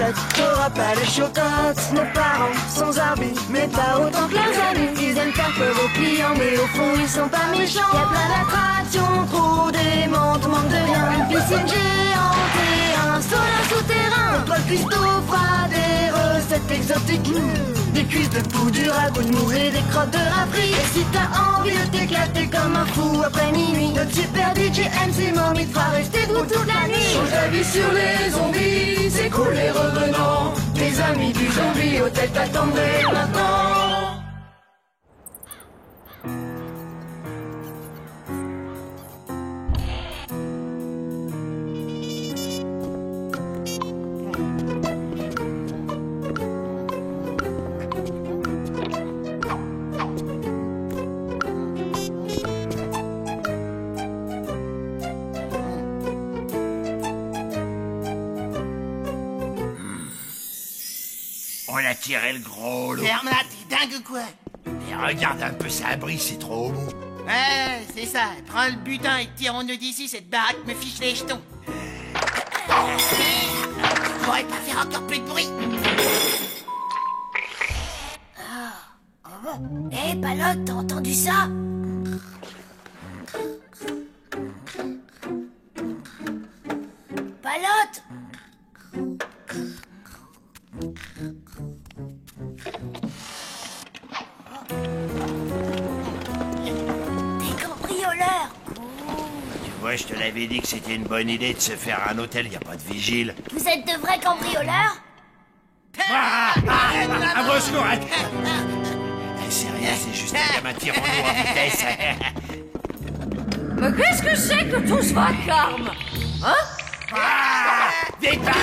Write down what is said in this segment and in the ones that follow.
calotte, t'auras pas de chocotte. Nos parents sont arbis, mais pas autant que leurs amis. Ils aiment faire peur aux clients, mais au fond ils sont pas méchants. Y'a plein d'attractions, trop démentes, manque de rien. Une piscine géante et un sauna souterrain. Notre cuistot fera des recettes exotiques. Des cuisses de fou, du ragoût de mou et des crottes de rafraîchis. Et si t'as envie de t'éclater comme un fou après minuit, notre super DJ MC Mommy te fera rester debout toute la nuit. Change d'avis sur les zombies, c'est cool les revenants. Tes amis du zombie hôtel t'attendraient maintenant. On a tiré le gros lot. Ferme-la, t'es dingue ou quoi? Mais regarde un peu ça brille, c'est trop beau. Ouais, c'est ça. Prends le butin et tirons-nous d'ici, cette baraque me fiche les jetons. Je pourrais pas faire encore plus de bruit. Hé, Palotte, t'as entendu ça? Palotte! Des cambrioleurs! Tu vois, je te l'avais dit que c'était une bonne idée de se faire un hôtel, y a pas de vigile. Vous êtes de vrais cambrioleurs? Un beau secours. C'est rien, c'est juste un gamin tirant-nous en vitesse. Mais qu'est-ce que c'est que tout ce vacarme? Hein? Vite, Paris.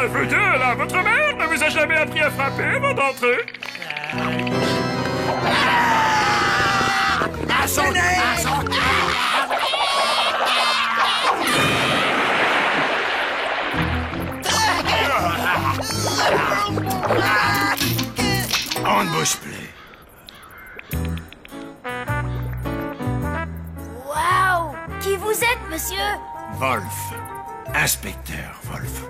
Écoutez, là, votre mère ne vous a jamais appris à frapper avant d'entrer? On ne bouge plus. Waouh! Qui vous êtes, monsieur? Wolf. Inspecteur Wolf.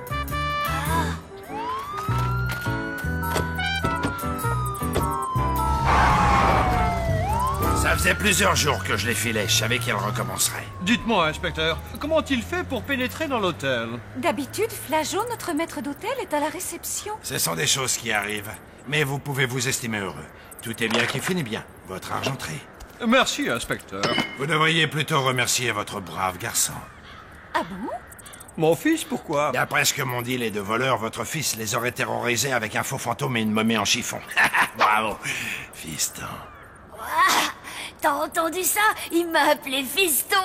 Ça faisait plusieurs jours que je les filais, je savais qu'elle recommencerait. Dites-moi, inspecteur, comment a-t-il fait pour pénétrer dans l'hôtel? D'habitude, Flageot, notre maître d'hôtel, est à la réception. Ce sont des choses qui arrivent, mais vous pouvez vous estimer heureux. Tout est bien qui finit bien, votre argenterie. Merci, inspecteur. Vous devriez plutôt remercier votre brave garçon. Ah bon? Mon fils, pourquoi? D'après ce que m'ont dit les deux voleurs, votre fils les aurait terrorisés avec un faux fantôme et une momie en chiffon. Bravo, fiston. T'as entendu ça? Il m'a appelé fiston!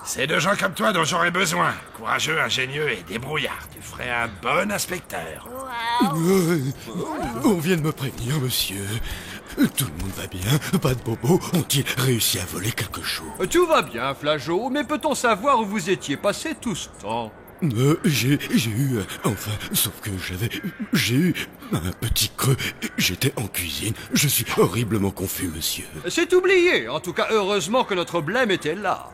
C'est de gens comme toi dont j'aurais besoin. Courageux, ingénieux et débrouillard. Tu ferais un bon inspecteur. On vient de me prévenir, monsieur. Tout le monde va bien, pas de bobos. Ont-ils réussi à voler quelque chose? Tout va bien, Flageot, mais peut-on savoir où vous étiez passé tout ce temps? J'ai eu... Enfin, sauf que j'ai eu un petit creux. J'étais en cuisine. Je suis horriblement confus, monsieur. C'est oublié. En tout cas, heureusement que notre blême était là.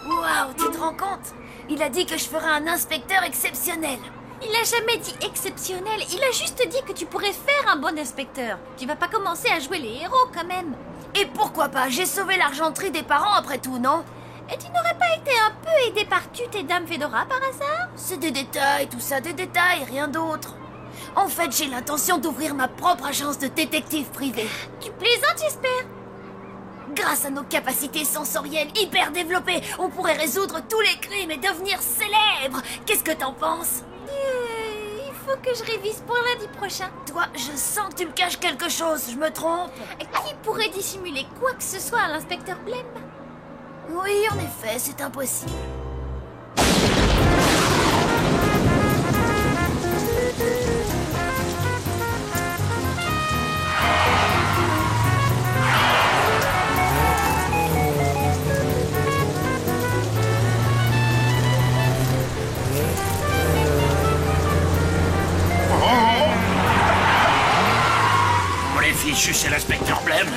Waouh, tu te rends compte? Il a dit que je ferais un inspecteur exceptionnel. Il a jamais dit exceptionnel, il a juste dit que tu pourrais faire un bon inspecteur. Tu vas pas commencer à jouer les héros quand même. Et pourquoi pas? J'ai sauvé l'argenterie des parents après tout, non? Et tu n'aurais pas été un peu aidé par Tut et Dame Fedora par hasard? C'est des détails, tout ça, des détails, rien d'autre. En fait, j'ai l'intention d'ouvrir ma propre agence de détective privé. Tu plaisantes, j'espère? Grâce à nos capacités sensorielles hyper développées, on pourrait résoudre tous les crimes et devenir célèbre. Qu'est-ce que t'en penses? Il faut que je révise pour lundi prochain. Toi, je sens que tu me caches quelque chose, je me trompe? Qui pourrait dissimuler quoi que ce soit à l'inspecteur Blême? Oui, en effet, c'est impossible. c'est l'inspecteur Blême.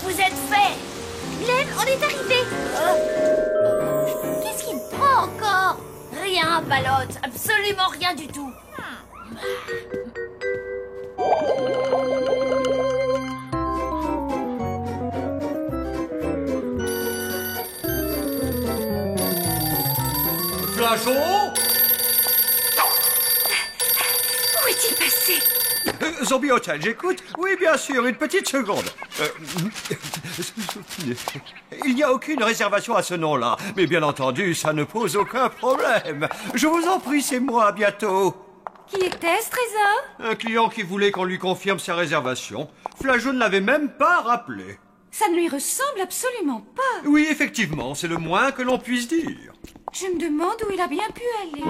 Vous êtes fait. Blême, on est arrivé. Qu'est-ce qu'il me prend encore? Rien, Palotte. Absolument rien du tout. Flageot? Où est-il passé? Zombie Hotel, j'écoute? Oui, bien sûr, une petite seconde. Il n'y a aucune réservation à ce nom-là, mais bien entendu, ça ne pose aucun problème. Je vous en prie, c'est moi, à bientôt. Qui était-ce, Trésor? Un client qui voulait qu'on lui confirme sa réservation. Flageot ne l'avait même pas rappelé. Ça ne lui ressemble absolument pas. Oui, effectivement, c'est le moins que l'on puisse dire. Je me demande où il a bien pu aller.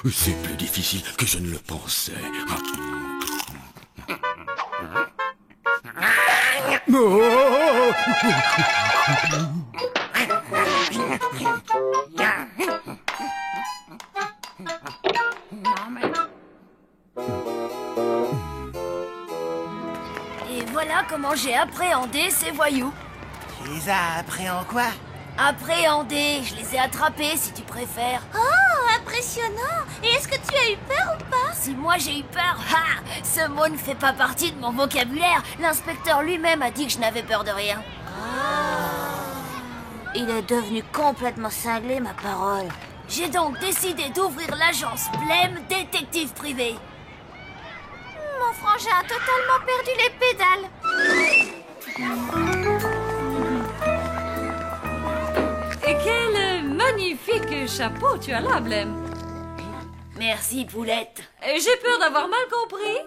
C'est plus difficile que je ne le pensais. Oh! Et voilà comment j'ai appréhendé ces voyous. Tu les as appris en quoi? Appréhendé, je les ai attrapés si tu préfères. Oh, impressionnant. Et est-ce que tu as eu peur ou pas? Si moi j'ai eu peur, ce mot ne fait pas partie de mon vocabulaire. L'inspecteur lui-même a dit que je n'avais peur de rien. Il est devenu complètement cinglé, ma parole. J'ai donc décidé d'ouvrir l'agence Blême Détective Privé. Mon frangin a totalement perdu les pédales. Et quel magnifique chapeau tu as là, Blême. Merci, Poulette. J'ai peur d'avoir mal compris.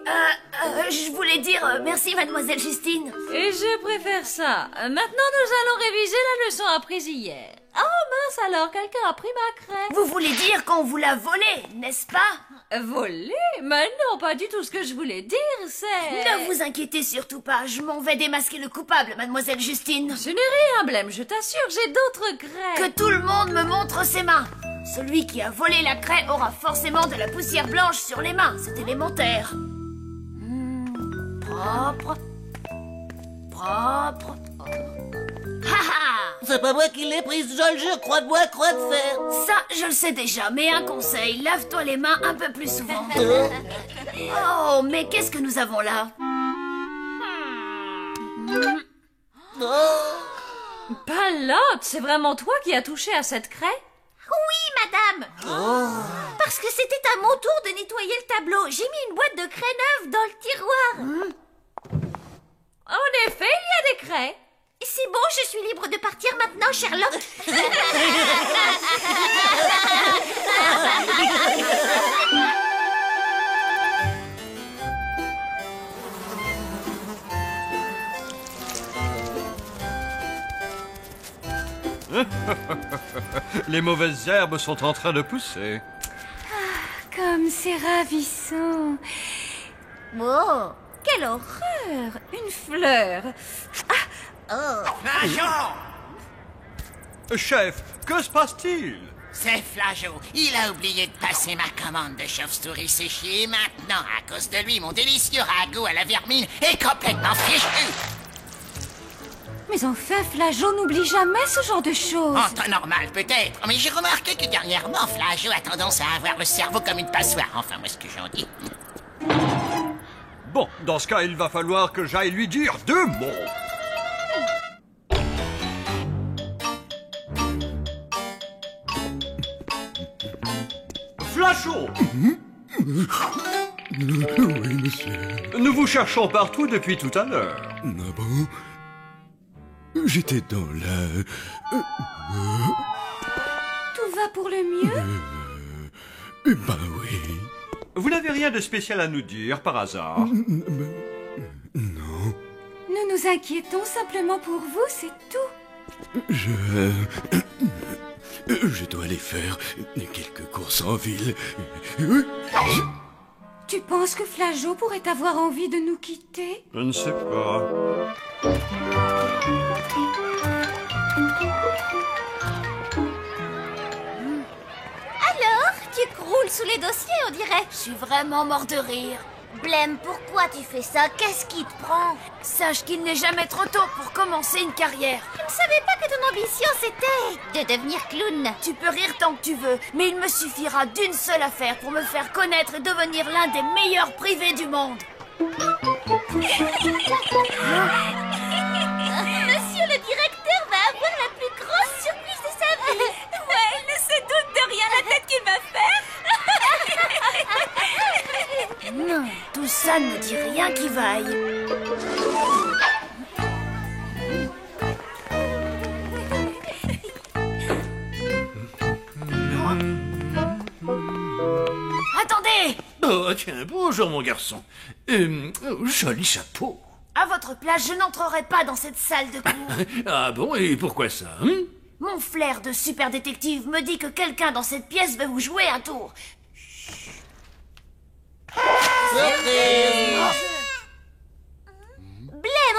Je voulais dire merci, mademoiselle Justine. Et je préfère ça. Maintenant, nous allons réviser la leçon apprise hier. Oh mince alors, quelqu'un a pris ma craie. Vous voulez dire qu'on vous l'a volée, n'est-ce pas? Volée? Mais non, pas du tout. Ce que je voulais dire, c'est... Ne vous inquiétez surtout pas, je m'en vais démasquer le coupable, mademoiselle Justine. Ce n'est rien, Blême, je t'assure, j'ai d'autres craies. Que tout le monde me montre ses mains. Celui qui a volé la craie aura forcément de la poussière blanche sur les mains, c'est élémentaire. Propre. Propre. C'est pas moi qui l'ai prise, je le jure, croix de bois, croix de fer. Ça, je le sais déjà, mais un conseil, lave-toi les mains un peu plus souvent. Oh, mais qu'est-ce que nous avons là? Palotte, c'est vraiment toi qui as touché à cette craie? Oui, madame. Parce que c'était à mon tour de nettoyer le tableau. J'ai mis une boîte de craie neuve dans le tiroir. En effet, il y a des craies. C'est bon, je suis libre de partir maintenant, Sherlock. Les mauvaises herbes sont en train de pousser. Comme c'est ravissant. Oh, quelle horreur! Une fleur. Flageot! Chef, que se passe-t-il? C'est Flageot. Il a oublié de passer ma commande de chauve-souris séchée et maintenant, à cause de lui, mon délicieux ragoût à la vermine est complètement fichu. Mais enfin, Flageot n'oublie jamais ce genre de choses. En temps normal, peut-être. Mais j'ai remarqué que dernièrement, Flageot a tendance à avoir le cerveau comme une passoire. Enfin, moi, ce que j'en dis. Bon, dans ce cas, il va falloir que j'aille lui dire 2 mots. Flageot! Oui, monsieur. Nous vous cherchons partout depuis tout à l'heure. Ah bon? J'étais dans la... Tout va pour le mieux? Ben oui. Vous n'avez rien de spécial à nous dire, par hasard? Non. Nous nous inquiétons simplement pour vous, c'est tout. Je dois aller faire quelques courses en ville. Tu penses que Flageot pourrait avoir envie de nous quitter? Je ne sais pas. qui croule sous les dossiers, on dirait. Je suis vraiment mort de rire. Blême, pourquoi tu fais ça? Qu'est-ce qui te prend? Sache qu'il n'est jamais trop tôt pour commencer une carrière. Je ne savais pas que ton ambition, c'était de devenir clown. Tu peux rire tant que tu veux, mais il me suffira d'une seule affaire pour me faire connaître et devenir l'un des meilleurs privés du monde. Monsieur le directeur va avoir la plus grosse surprise de sa vie. Ouais, il ne se doute de rien, la tête qu'il va faire. Non, tout ça ne dit rien qui vaille. Attendez! Oh, tiens, bonjour mon garçon. Joli chapeau. À votre place, je n'entrerai pas dans cette salle de cours. Ah bon, et pourquoi ça, hein? Mon flair de super détective me dit que quelqu'un dans cette pièce veut vous jouer un tour. Blême,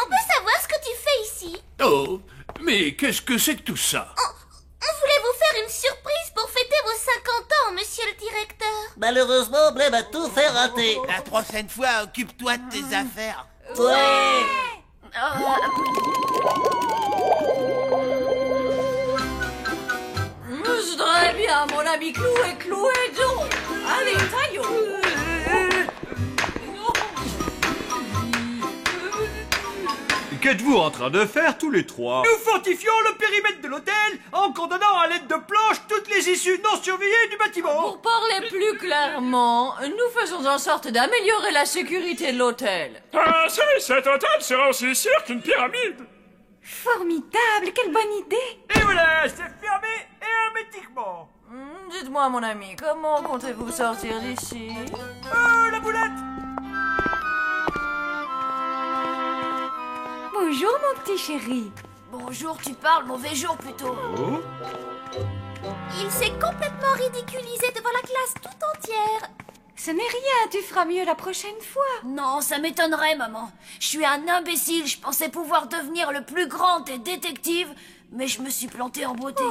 on peut savoir ce que tu fais ici? Oh, mais qu'est-ce que c'est que tout ça? On voulait vous faire une surprise pour fêter vos 50 ans, monsieur le directeur. Malheureusement, Blême a tout fait rater. La prochaine fois, occupe-toi de tes affaires. Ouais. C'est très bien, mon ami Cloué, Cloué donc. Allez, taillons. Qu'êtes-vous en train de faire tous les trois? Nous fortifions le périmètre de l'hôtel en condamnant à l'aide de planches toutes les issues non surveillées du bâtiment. Pour parler plus clairement, nous faisons en sorte d'améliorer la sécurité de l'hôtel. Ah si, cet hôtel sera aussi sûr qu'une pyramide. Formidable, quelle bonne idée. Et voilà, c'est fermé hermétiquement. Dites-moi, mon ami, comment comptez-vous sortir d'ici? La boulette. Bonjour, mon petit chéri. Bonjour, tu parles, mauvais jour plutôt. Oh. Il s'est complètement ridiculisé devant la classe tout entière. Ce n'est rien, tu feras mieux la prochaine fois. Non, ça m'étonnerait, maman. Je suis un imbécile, je pensais pouvoir devenir le plus grand des détectives, mais je me suis planté en beauté.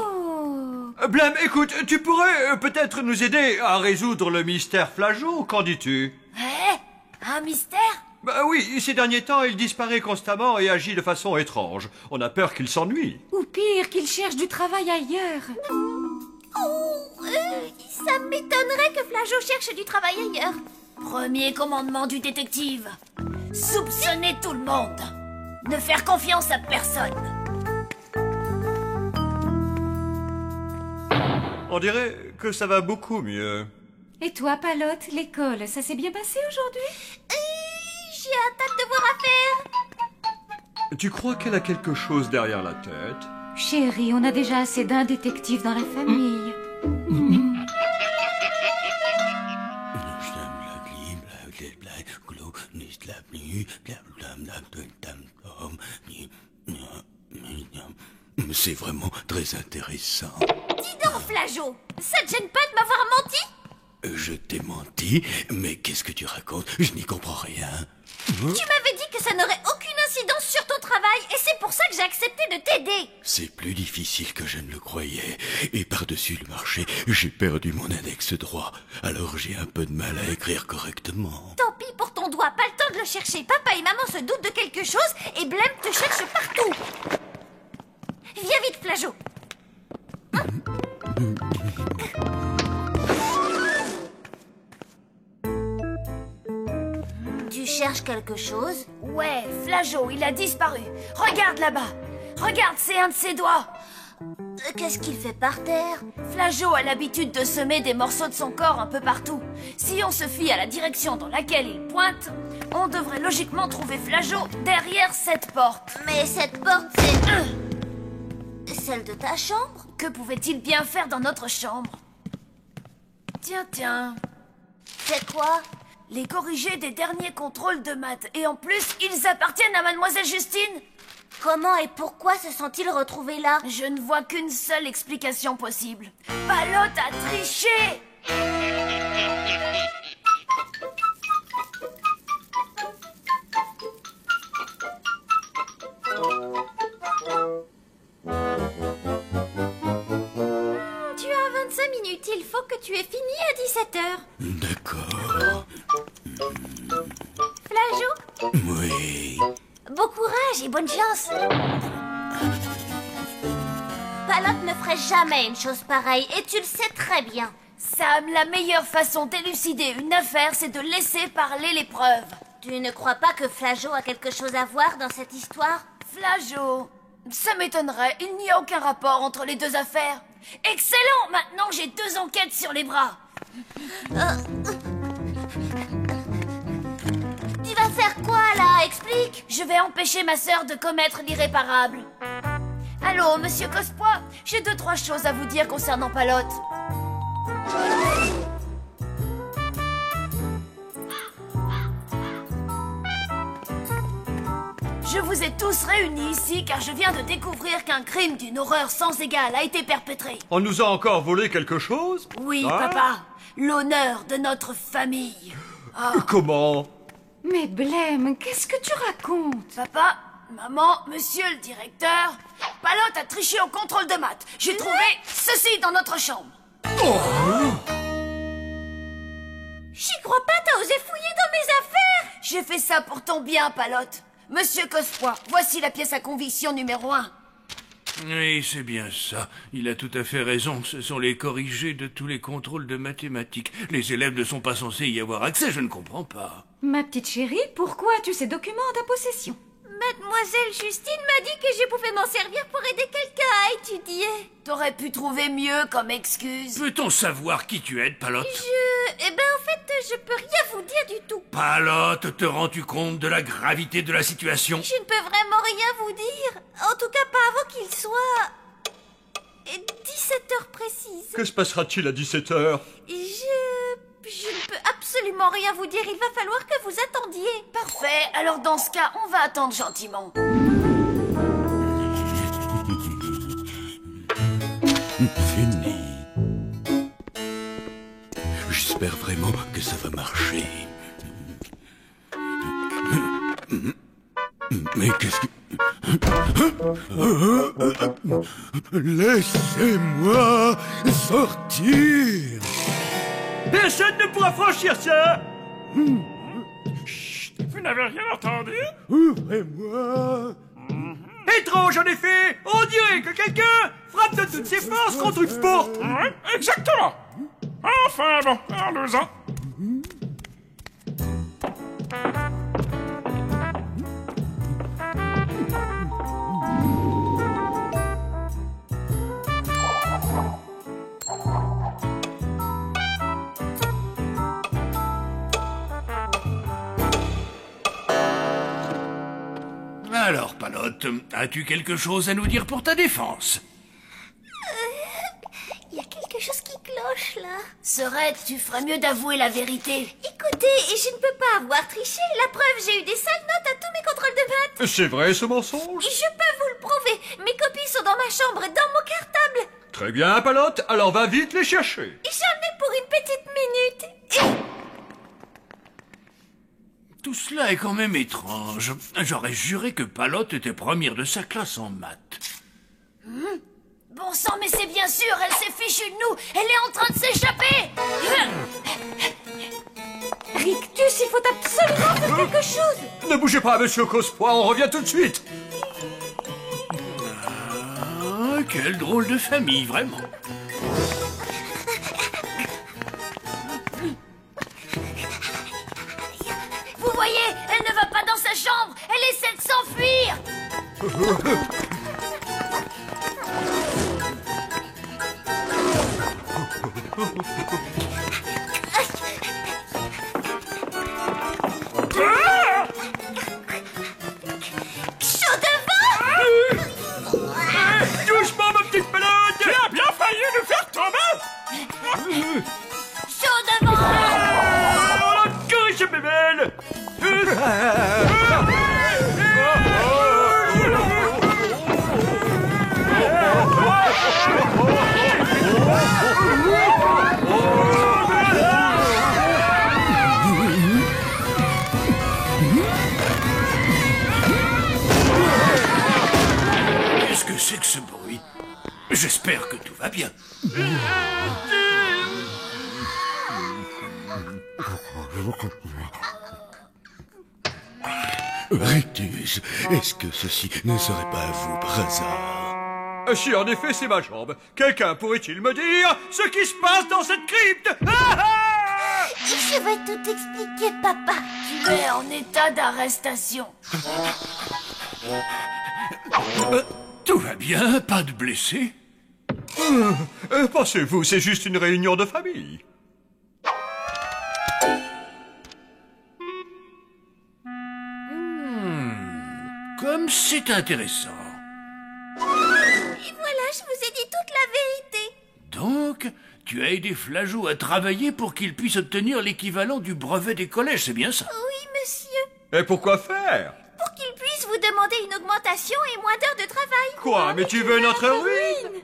Blême, écoute, tu pourrais peut-être nous aider à résoudre le mystère Flageot, qu'en dis-tu? Un mystère? Bah oui, ces derniers temps, il disparaît constamment et agit de façon étrange. On a peur qu'il s'ennuie. Ou pire, qu'il cherche du travail ailleurs. Ça m'étonnerait que Flageot cherche du travail ailleurs. Premier commandement du détective. Soupçonner tout le monde. Ne faire confiance à personne. On dirait que ça va beaucoup mieux. Et toi, Palotte, l'école, ça s'est bien passé aujourd'hui? J'ai un tas de devoirs à faire. Tu crois qu'elle a quelque chose derrière la tête? Chérie, on a déjà assez d'un détective dans la famille. C'est vraiment très intéressant. Dis donc, Flageot, ça te gêne pas de m'avoir menti? Je t'ai menti, mais qu'est-ce que tu racontes? Je n'y comprends rien. Tu m'avais dit que ça n'aurait aucune incidence sur ton travail, et c'est pour ça que j'ai accepté de t'aider. C'est plus difficile que je ne le croyais. Et par-dessus le marché, j'ai perdu mon index droit. Alors j'ai un peu de mal à écrire correctement. Tant pis pour ton doigt, pas le temps de le chercher. Papa et maman se doutent de quelque chose, et Blême te cherche partout. Viens vite, Flageot. Tu cherches quelque chose? Ouais, Flageot, il a disparu. Regarde là-bas. Regarde, c'est un de ses doigts. Qu'est-ce qu'il fait par terre? Flageot a l'habitude de semer des morceaux de son corps un peu partout. Si on se fie à la direction dans laquelle il pointe, on devrait logiquement trouver Flageot derrière cette porte. Mais cette porte, c'est... celle de ta chambre? Que pouvait-il bien faire dans notre chambre? Tiens. C'est quoi? Les corrigés des derniers contrôles de maths. Et en plus, ils appartiennent à Mademoiselle Justine. Comment et pourquoi se sont-ils retrouvés là? Je ne vois qu'une seule explication possible. Palotte a triché! Tu as 25 minutes, il faut que tu aies fini à courage et bonne chance. Palotte ne ferait jamais une chose pareille, et tu le sais très bien. Sam, la meilleure façon d'élucider une affaire, c'est de laisser parler les preuves. Tu ne crois pas que Flageot a quelque chose à voir dans cette histoire? Flageot? Ça m'étonnerait, il n'y a aucun rapport entre les deux affaires. Excellent! Maintenant j'ai 2 enquêtes sur les bras. Tu vas faire quoi, là? Explique. Je vais empêcher ma sœur de commettre l'irréparable. Allô, monsieur Cospois, j'ai 2-3 choses à vous dire concernant Palotte. Je vous ai tous réunis ici car je viens de découvrir qu'un crime d'une horreur sans égale a été perpétré. On nous a encore volé quelque chose? Oui, Hein? papa, l'honneur de notre famille. Ah. Comment? Mais Blême, qu'est-ce que tu racontes? Papa, maman, monsieur le directeur, Palotte a triché au contrôle de maths. J'ai trouvé ceci dans notre chambre. J'y crois pas, t'as osé fouiller dans mes affaires. J'ai fait ça pour ton bien, Palotte. Monsieur Cospois, voici la pièce à conviction numéro 1. Oui, c'est bien ça. Il a tout à fait raison. Ce sont les corrigés de tous les contrôles de mathématiques. Les élèves ne sont pas censés y avoir accès, je ne comprends pas. Ma petite chérie, pourquoi as-tu ces documents en ta possession? Mademoiselle Justine m'a dit que je pouvais m'en servir pour aider quelqu'un à étudier. T'aurais pu trouver mieux comme excuse. Peut-on savoir qui tu aides, Palotte? Eh ben, en fait, je peux rien vous dire du tout. Palotte, te rends-tu compte de la gravité de la situation? Je ne peux vraiment rien vous dire. En tout cas, pas avant qu'il soit 17 heures précises. Que se passera-t-il à 17 heures? Je ne peux absolument rien vous dire. Il va falloir que vous attendiez. Parfait. Alors dans ce cas, on va attendre gentiment. Fini. J'espère vraiment que ça va marcher. Mais qu'est-ce que... Laissez-moi sortir. Personne ne pourra franchir ça. Vous n'avez rien entendu? Ouvrez-moi. Étrange en effet. On dirait que quelqu'un frappe de toutes ses forces contre une porte. Oui, exactement. Enfin bon, allons-en. Alors, Palotte, as-tu quelque chose à nous dire pour ta défense? Il y a quelque chose qui cloche, là. Serait, tu ferais mieux d'avouer la vérité. Écoutez, je ne peux pas avoir triché. La preuve, j'ai eu des sales notes à tous mes contrôles de maths. C'est vrai ce mensonge? Et je peux vous le prouver. Mes copies sont dans ma chambre et dans mon cartable. Très bien, Palotte, alors va vite les chercher. J'en ai pour une petite minute. Tout cela est quand même étrange. J'aurais juré que Palotte était première de sa classe en maths. Bon sang, mais c'est bien sûr, elle s'est fichue de nous. Elle est en train de s'échapper. Rictus, il faut absolument faire quelque chose. Ne bougez pas, monsieur Cospois, on revient tout de suite. Ah, quelle drôle de famille, vraiment. Vous voyez, elle ne va pas dans sa chambre. Elle essaie de s'enfuir. Chaud devant. Doucement, ma petite Palotte. Tu as bien failli nous faire tomber. Chaud devant. Oh, que je me mêle. Qu'est-ce que c'est que ce bruit? J'espère que tout va bien. Rictus, est-ce que ceci ne serait pas à vous par hasard? Si en effet c'est ma jambe, quelqu'un pourrait-il me dire ce qui se passe dans cette crypte? Je vais tout expliquer, papa. Tu es en état d'arrestation. Tout va bien, pas de blessés? Pensez-vous, c'est juste une réunion de famille? Comme c'est intéressant. Et voilà, je vous ai dit toute la vérité. Donc, tu as aidé Flageot à travailler pour qu'il puisse obtenir l'équivalent du brevet des collèges, c'est bien ça? Oui, monsieur. Et pourquoi faire? Pour qu'il puisse vous demander une augmentation et moins d'heures de travail. Quoi? Mais tu veux notre ruine?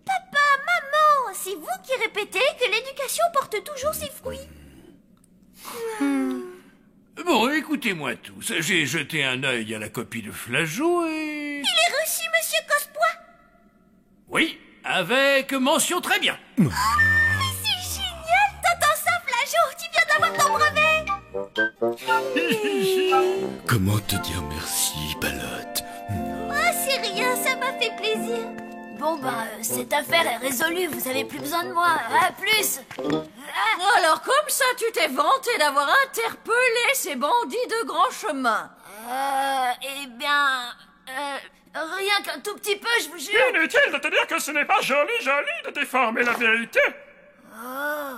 Papa, maman, c'est vous qui répétez que l'éducation porte toujours ses fruits. Bon, écoutez-moi tous. J'ai jeté un œil à la copie de Flageot et... Il est reçu, monsieur Cospois. Oui, avec mention très bien. Mais c'est génial. T'entends ça, Flageot? Tu viens d'avoir ton brevet. Comment te dire merci, Palotte? Oh, c'est rien, ça m'a fait plaisir. Bon, cette affaire est résolue. Vous avez plus besoin de moi. À plus. Alors comme ça, tu t'es vanté d'avoir interpellé ces bandits de grand chemin. Eh bien... rien qu'un tout petit peu, je vous jure. Inutile de te dire que ce n'est pas joli de déformer la vérité. Oh,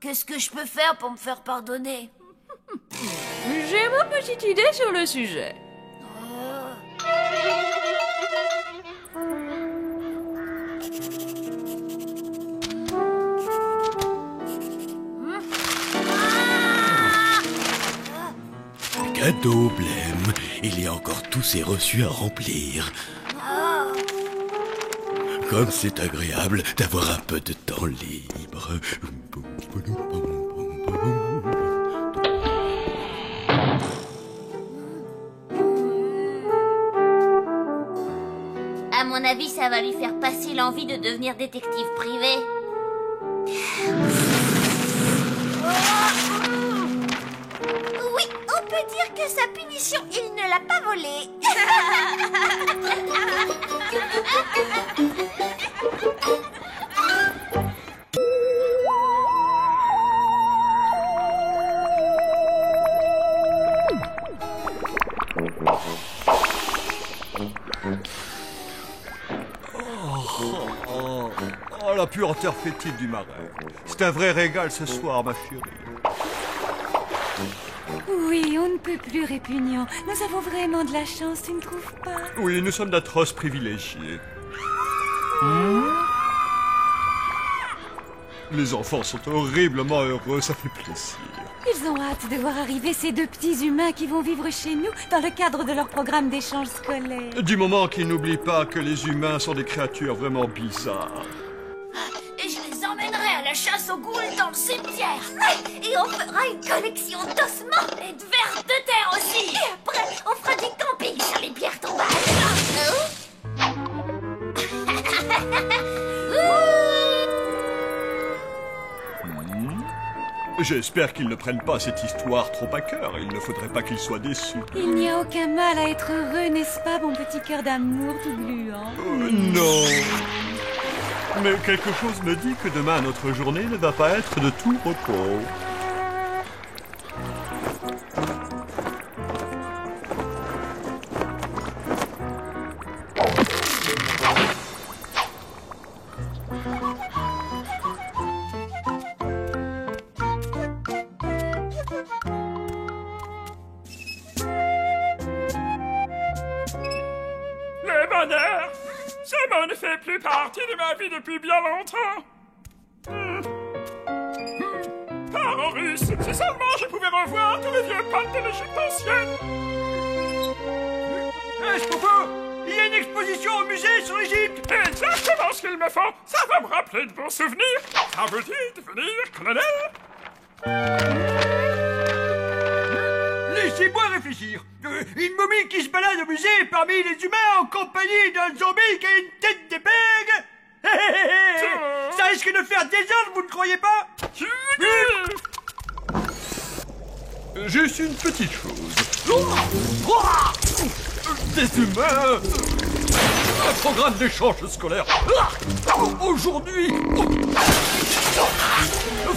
qu'est-ce que je peux faire pour me faire pardonner? J'ai ma petite idée sur le sujet. Cadeau, Blême. Il y a encore tous ces reçus à remplir. Comme c'est agréable d'avoir un peu de temps libre. À mon avis, ça va lui faire passer l'envie de devenir détective privé. Oui, on peut dire que sa punition, il ne l'a pas volée. Oh, la puanteur fétide du marais. C'est un vrai régal ce soir, ma chérie. Oui, on ne peut plus répugnant. Nous avons vraiment de la chance, tu ne trouves pas? Oui, nous sommes d'atroces privilégiés. Les enfants sont horriblement heureux, ça fait plaisir. Ils ont hâte de voir arriver ces deux petits humains qui vont vivre chez nous dans le cadre de leur programme d'échange scolaire. Du moment qu'ils n'oublient pas que les humains sont des créatures vraiment bizarres. Et je les emmènerai à la chasse aux goules dans le cimetière. Et on fera une collection d'ossements. Et de vers de terre aussi. Et après, on fera du camping sur les pierres tombales. J'espère qu'ils ne prennent pas cette histoire trop à cœur. Il ne faudrait pas qu'ils soient déçus. Il n'y a aucun mal à être heureux, n'est-ce pas, mon petit cœur d'amour tout gluant? Non. Mais quelque chose me dit que demain, notre journée ne va pas être de tout repos. Ça ne fait plus partie de ma vie depuis bien longtemps. Par Horus, si seulement je pouvais revoir tous les vieux potes de l'Égypte ancienne. Hé, Spoufou, il y a une exposition au musée sur l'Égypte. Exactement ce qu'il me faut. Ça va me rappeler de bons souvenirs. Ça vous dit de venir, colonel? Laissez-moi réfléchir. Une momie qui se balade au musée parmi les humains en compagnie d'un zombie qui a une tête d'épingle. Ça risque de faire désordre, vous ne croyez pas? Juste une petite chose. Des humains. Un programme d'échange scolaire. Aujourd'hui,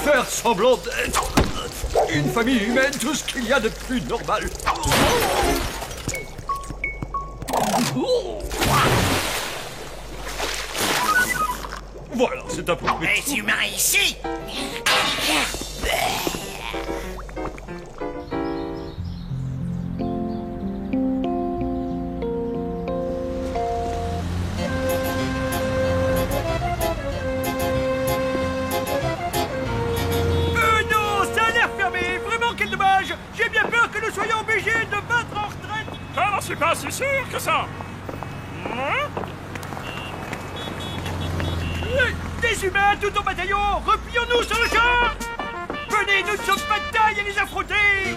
faire semblant d'être une famille humaine, tout ce qu'il y a de plus normal. Voilà, c'est un peu... Les humains ici. Non, ça a l'air fermé. Vraiment, quel dommage. J'ai bien peur que nous soyons obligés de battre en retraite. Je n'en suis pas si sûr que ça. Des humains, tout au bataillon, replions-nous sur le champ. Venez, nous ne sommes pas de taille à les affronter.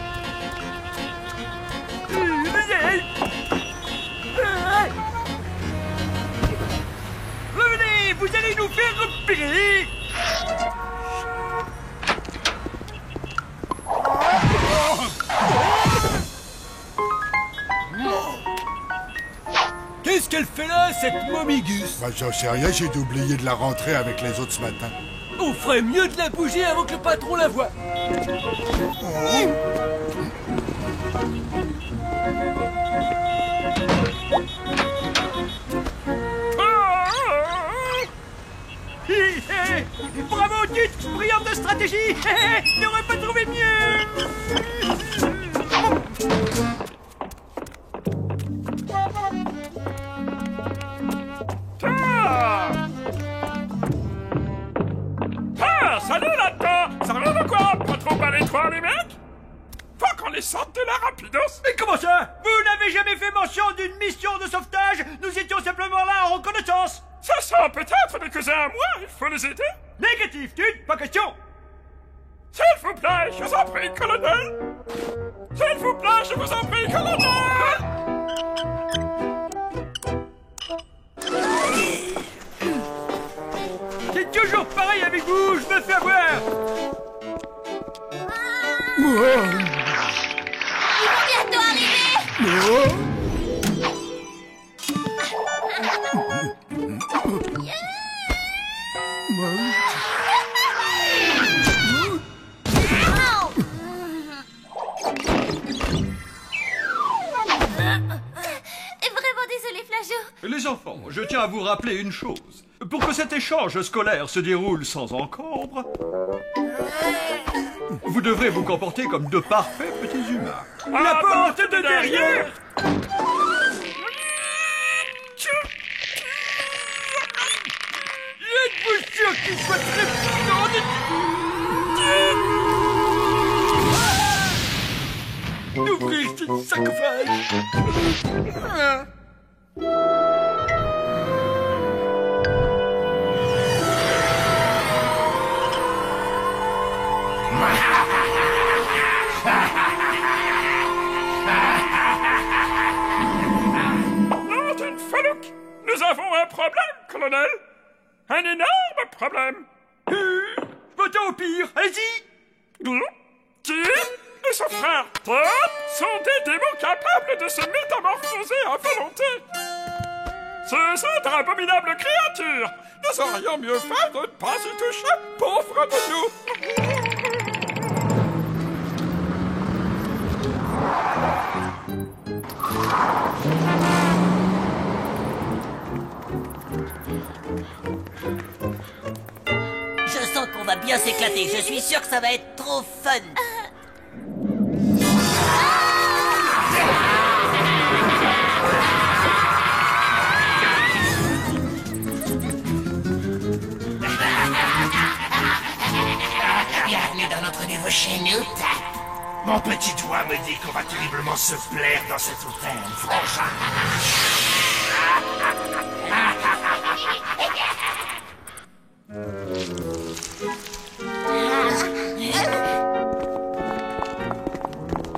Revenez, vous allez nous faire repérer. Qu'est-ce qu'elle fait là, cette momigus? Bah, j'en sais rien, j'ai oublié de la rentrer avec les autres ce matin. On ferait mieux de la bouger avant que le patron la voie. Bravo, Tut, brillante stratégie. N'aurais pas trouvé mieux. Salut là-dedans! Ça revient de quoi? Pas trop à l'étroit, les mecs? Faut qu'on les sorte de la rapidos! Mais comment ça? Vous n'avez jamais fait mention d'une mission de sauvetage? Nous étions simplement là en reconnaissance! Ça sent peut-être des cousins à moi, il faut les aider? Négatif, Tut, pas question! S'il vous plaît, je vous en prie, colonel! S'il vous plaît, je vous en prie, colonel! C'est toujours pareil avec vous, je me fais avoir! Ils vont bientôt arriver! Vraiment désolé, Flageot. Les enfants, je tiens à vous rappeler une chose. Pour que cet échange scolaire se déroule sans encombre, vous devrez vous comporter comme de parfaits petits humains. La porte de derrière! Êtes-vous sûr qu'il soit très puissant d'ouvrir ce sarcophage? Non, t'es une falouque! Nous avons un problème, colonel! Un énorme problème! Votons au pire, allez-y! Qui et son frère Todd sont des démons capables de se métamorphoser à volonté! Ce sont d'abominables créatures! Nous aurions mieux fait de ne pas y toucher, pauvres de nous! Je sens qu'on va bien s'éclater. Je suis sûr que ça va être trop fun. Bienvenue dans notre nouveau chenoute. Mon petit doigt me dit qu'on va terriblement se plaire dans cet hôtel, frangin.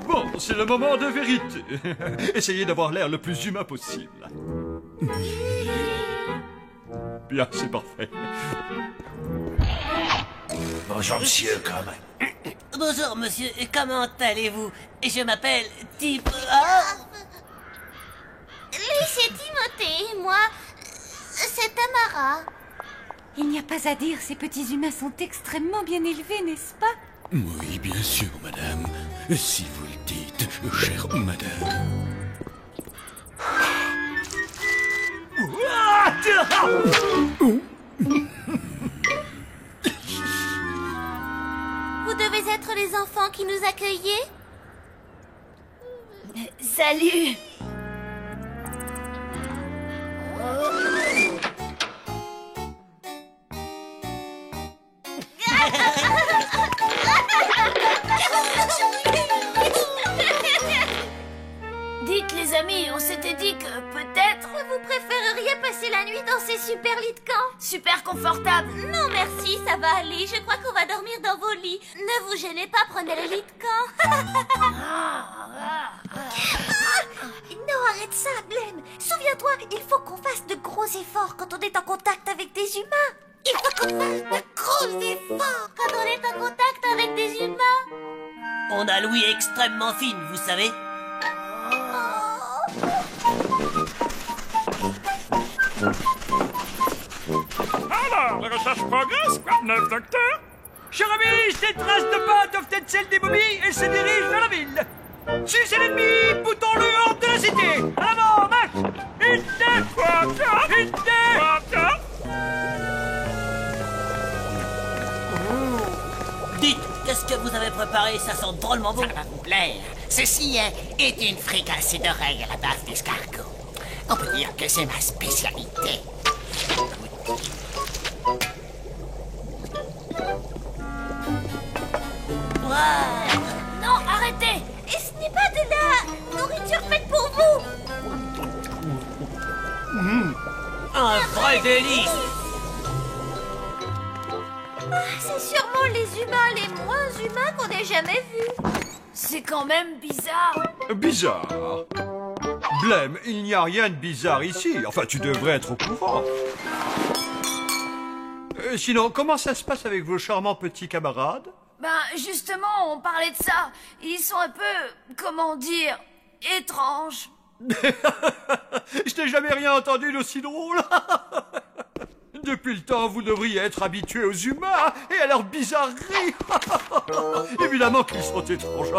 Bon, c'est le moment de vérité. Essayez d'avoir l'air le plus humain possible. Bien, c'est parfait. Bonjour, monsieur, Bonjour, monsieur. Comment allez-vous? Je m'appelle Tip... Oh c'est Timothée, moi, c'est Tamara. Il n'y a pas à dire, ces petits humains sont extrêmement bien élevés, n'est-ce pas? Oui, bien sûr, madame. Si vous le dites, chère madame. Vous devez être les enfants qui nous accueillaient? Salut. Dites les amis, on s'était dit que peut-être... Vous préféreriez passer la nuit dans ces super lits de camp? Super confortable. Non merci, ça va aller. Je crois qu'on va dormir dans vos lits. Ne vous gênez pas, prenez le lit de camp. Non, arrête ça, Blême. Souviens-toi, il faut qu'on fasse de gros efforts quand on est en contact avec des humains. Il faut qu'on fasse de gros efforts quand on est en contact avec des humains. On a l'ouïe extrêmement fine, vous savez. Alors, les recherches progressent, quoi de neuf, docteur? Cher ami, ces traces de pas doivent être celles des momies et se dirigent vers la ville. Si c'est l'ennemi, boutons-le hors de la cité. À l'avant, marche. Dites, qu'est-ce que vous avez préparé? Ça sent drôlement bon. Ça va vous plaire. Ceci est une fricassée d'oreilles à la base d'escargot. On peut dire que c'est ma spécialité. Non, arrêtez. Et ce n'est pas de la nourriture faite pour vous. Un vrai délice. C'est sûrement les humains les moins humains qu'on ait jamais vus. C'est quand même bizarre. Bizarre. Blême, il n'y a rien de bizarre ici. Enfin, tu devrais être au courant. Sinon, comment ça se passe avec vos charmants petits camarades? Ben, justement, on parlait de ça. Ils sont un peu, comment dire, étranges. Je n'ai jamais rien entendu d'aussi drôle. Depuis le temps, vous devriez être habitués aux humains et à leurs bizarreries. Évidemment qu'ils sont étranges.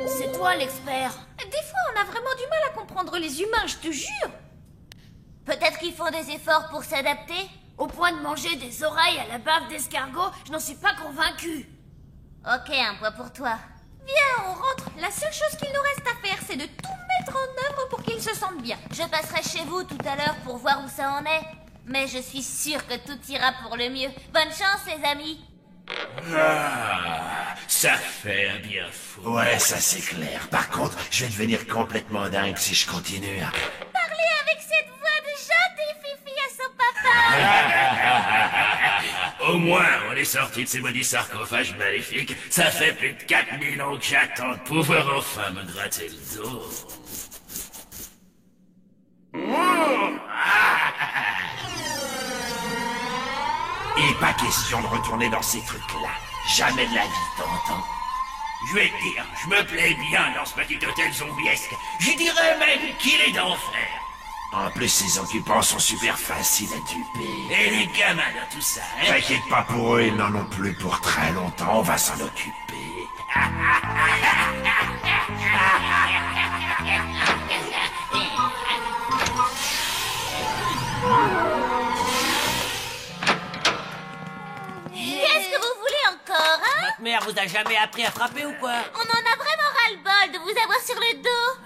C'est toi l'expert. Des fois, on a vraiment du mal à comprendre les humains, je te jure. Peut-être qu'ils font des efforts pour s'adapter. Au point de manger des oreilles à la bave d'escargot, je n'en suis pas convaincue. Ok, un point pour toi. Viens, on rentre. La seule chose qu'il nous reste à faire, c'est de tout mettre en œuvre pour qu'ils se sentent bien. Je passerai chez vous tout à l'heure pour voir où ça en est. Mais je suis sûre que tout ira pour le mieux. Bonne chance, les amis. Ah, ça fait un bien fou. Ouais, ça c'est clair. Par contre, je vais devenir complètement dingue si je continue à... Parlez avec cette voix de gentille fifi à son papa. Au moins, on est sorti de ces maudits sarcophages maléfiques. Ça fait plus de 4000 ans que j'attends de pouvoir enfin me gratter le dos. Il est pas question de retourner dans ces trucs-là. Jamais de la vie, t'entends? Je vais te dire, je me plais bien dans ce petit hôtel zombiesque. Je dirais même qu'il est d'enfer. En plus, ces occupants sont super faciles à duper. Et les gamins dans tout ça, hein? T'inquiète pas pour eux, ils n'en ont plus pour très longtemps, on va s'en occuper. Qu'est-ce que vous voulez encore, hein? Votre mère vous a jamais appris à frapper ou quoi? On en a vraiment ras-le-bol de vous avoir sur le dos.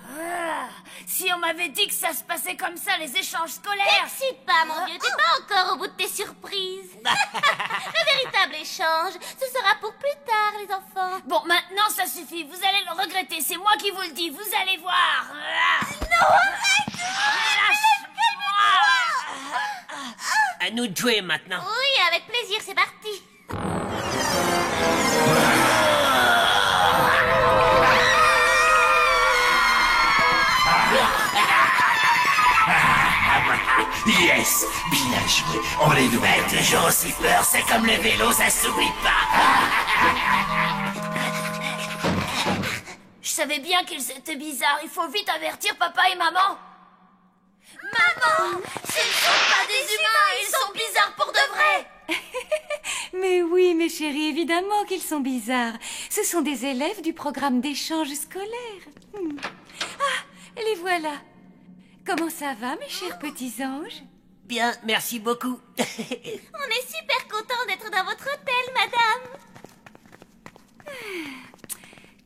Si on m'avait dit que ça se passait comme ça, les échanges scolaires... T'excite pas, mon vieux, t'es pas encore au bout de tes surprises. Le véritable échange, ce sera pour plus tard, les enfants. Bon, maintenant, ça suffit. Vous allez le regretter. C'est moi qui vous le dis. Vous allez voir. Non, arrête! Lâche-moi! À nous de jouer maintenant. Oui, avec plaisir, c'est parti. Yes, bien joué, on est doués. Toujours aussi peur, c'est comme le vélo, ça s'oublie pas. savais bien qu'ils étaient bizarres. Il faut vite avertir papa et maman. Maman, ce ne sont pas des humains, ils sont bizarres pour de vrai. Mais oui, mes chéris, évidemment qu'ils sont bizarres. Ce sont des élèves du programme d'échange scolaire. Ah, les voilà. Comment ça va, mes chers petits anges? Bien, merci beaucoup. On est super contents d'être dans votre hôtel, madame.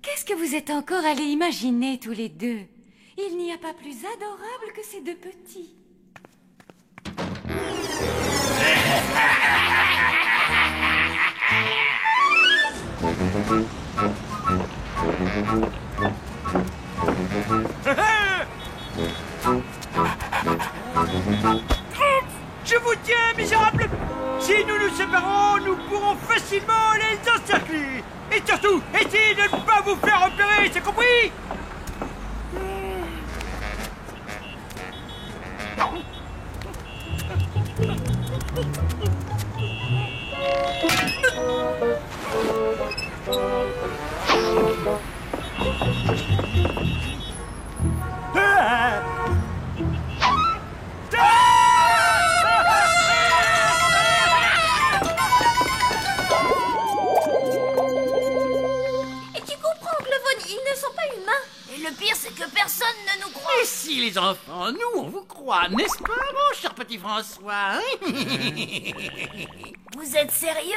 Qu'est-ce que vous êtes encore allés imaginer tous les deux? Il n'y a pas plus adorable que ces deux petits. Je vous tiens, misérables! Si nous nous séparons, nous pourrons facilement les encercler. Et surtout, essayez de ne pas vous faire repérer, c'est compris? Et tu comprends, Glevon, ils ne sont pas humains. Et le pire, c'est que personne ne nous croit. Et si les enfants, nous on vous croit, n'est-ce pas, mon cher petit François? Vous êtes sérieux?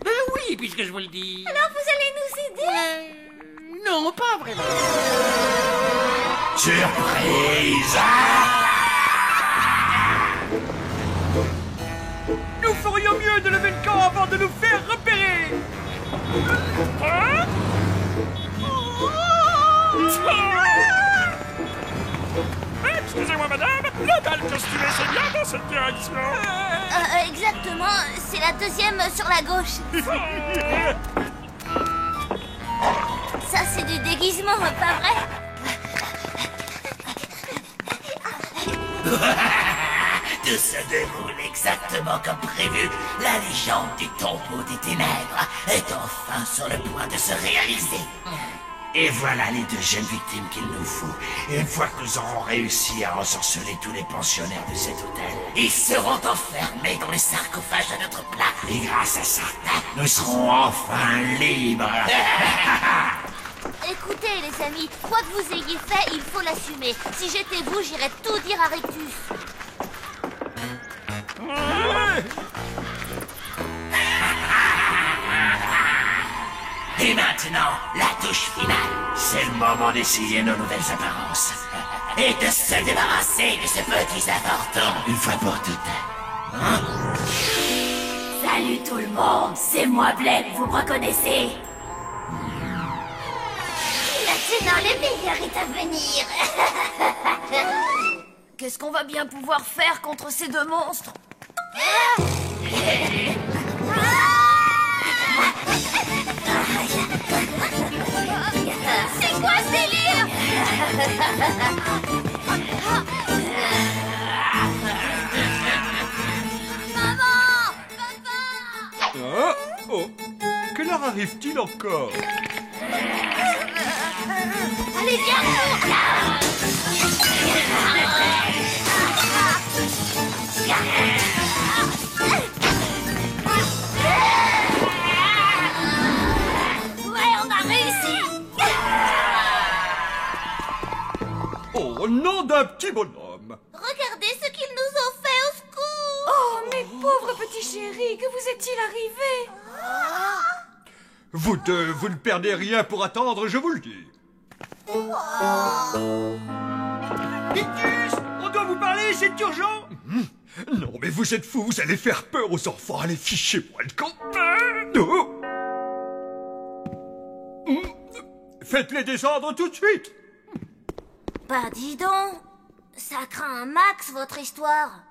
Ben oui, puisque je vous le dis. Alors vous allez nous aider? Non, pas vraiment. Surprise! Nous ferions mieux de lever le camp avant de nous faire repérer. Hein? Excusez-moi, madame, le bal costumé, c'est bien dans cette direction. Exactement, c'est la deuxième sur la gauche. Ça, c'est du déguisement, pas vrai? Tout se déroule exactement comme prévu. La légende du tombeau des ténèbres est enfin sur le point de se réaliser. Et voilà les deux jeunes victimes qu'il nous faut. Une fois que nous aurons réussi à ensorceler tous les pensionnaires de cet hôtel, ils seront enfermés dans les sarcophages de notre plat. Et grâce à ça, nous serons enfin libres. Écoutez, les amis, quoi que vous ayez fait, il faut l'assumer. Si j'étais vous, j'irais tout dire à Rectus. Et maintenant, la touche finale. C'est le moment d'essayer nos nouvelles apparences. Et de se débarrasser de ces petits importants, une fois pour toutes. Hein? Salut tout le monde, c'est moi Blake, vous me reconnaissez? Maintenant, le meilleur est à venir. Qu'est-ce qu'on va bien pouvoir faire contre ces deux monstres? C'est quoi ce délire? Maman! Papa! Oh! Quelle heure arrive-t-il encore? Allez, viens! Ouais, on a réussi! Oh, nom d'un petit bonhomme! Regardez ce qu'ils nous ont fait, au secours! Oh, mes pauvres petits chéris, que vous est-il arrivé? Vous deux, vous ne perdez rien pour attendre, je vous le dis. Victus, on doit vous parler, c'est urgent. Non, mais vous êtes fous, vous allez faire peur aux enfants. Allez, fichez-moi le camp. Non. Faites-les descendre tout de suite. Bah, dis donc, ça craint un max, votre histoire.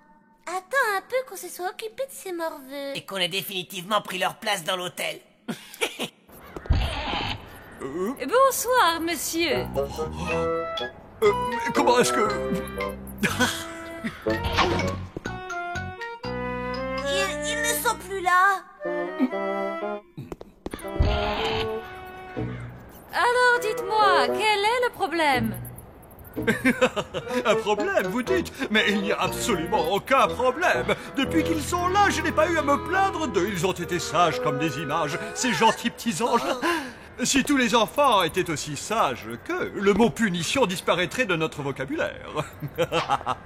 Attends un peu qu'on se soit occupé de ces morveux. Et qu'on ait définitivement pris leur place dans l'hôtel. Bonsoir, monsieur. Comment est-ce que... Ils ne sont plus là. Alors, dites dites-moi, quel est le problème? Un problème, vous dites? Mais il n'y a absolument aucun problème. Depuis qu'ils sont là, je n'ai pas eu à me plaindre d'eux. Ils ont été sages comme des images, ces gentils petits anges. Si tous les enfants étaient aussi sages qu'eux, le mot punition disparaîtrait de notre vocabulaire.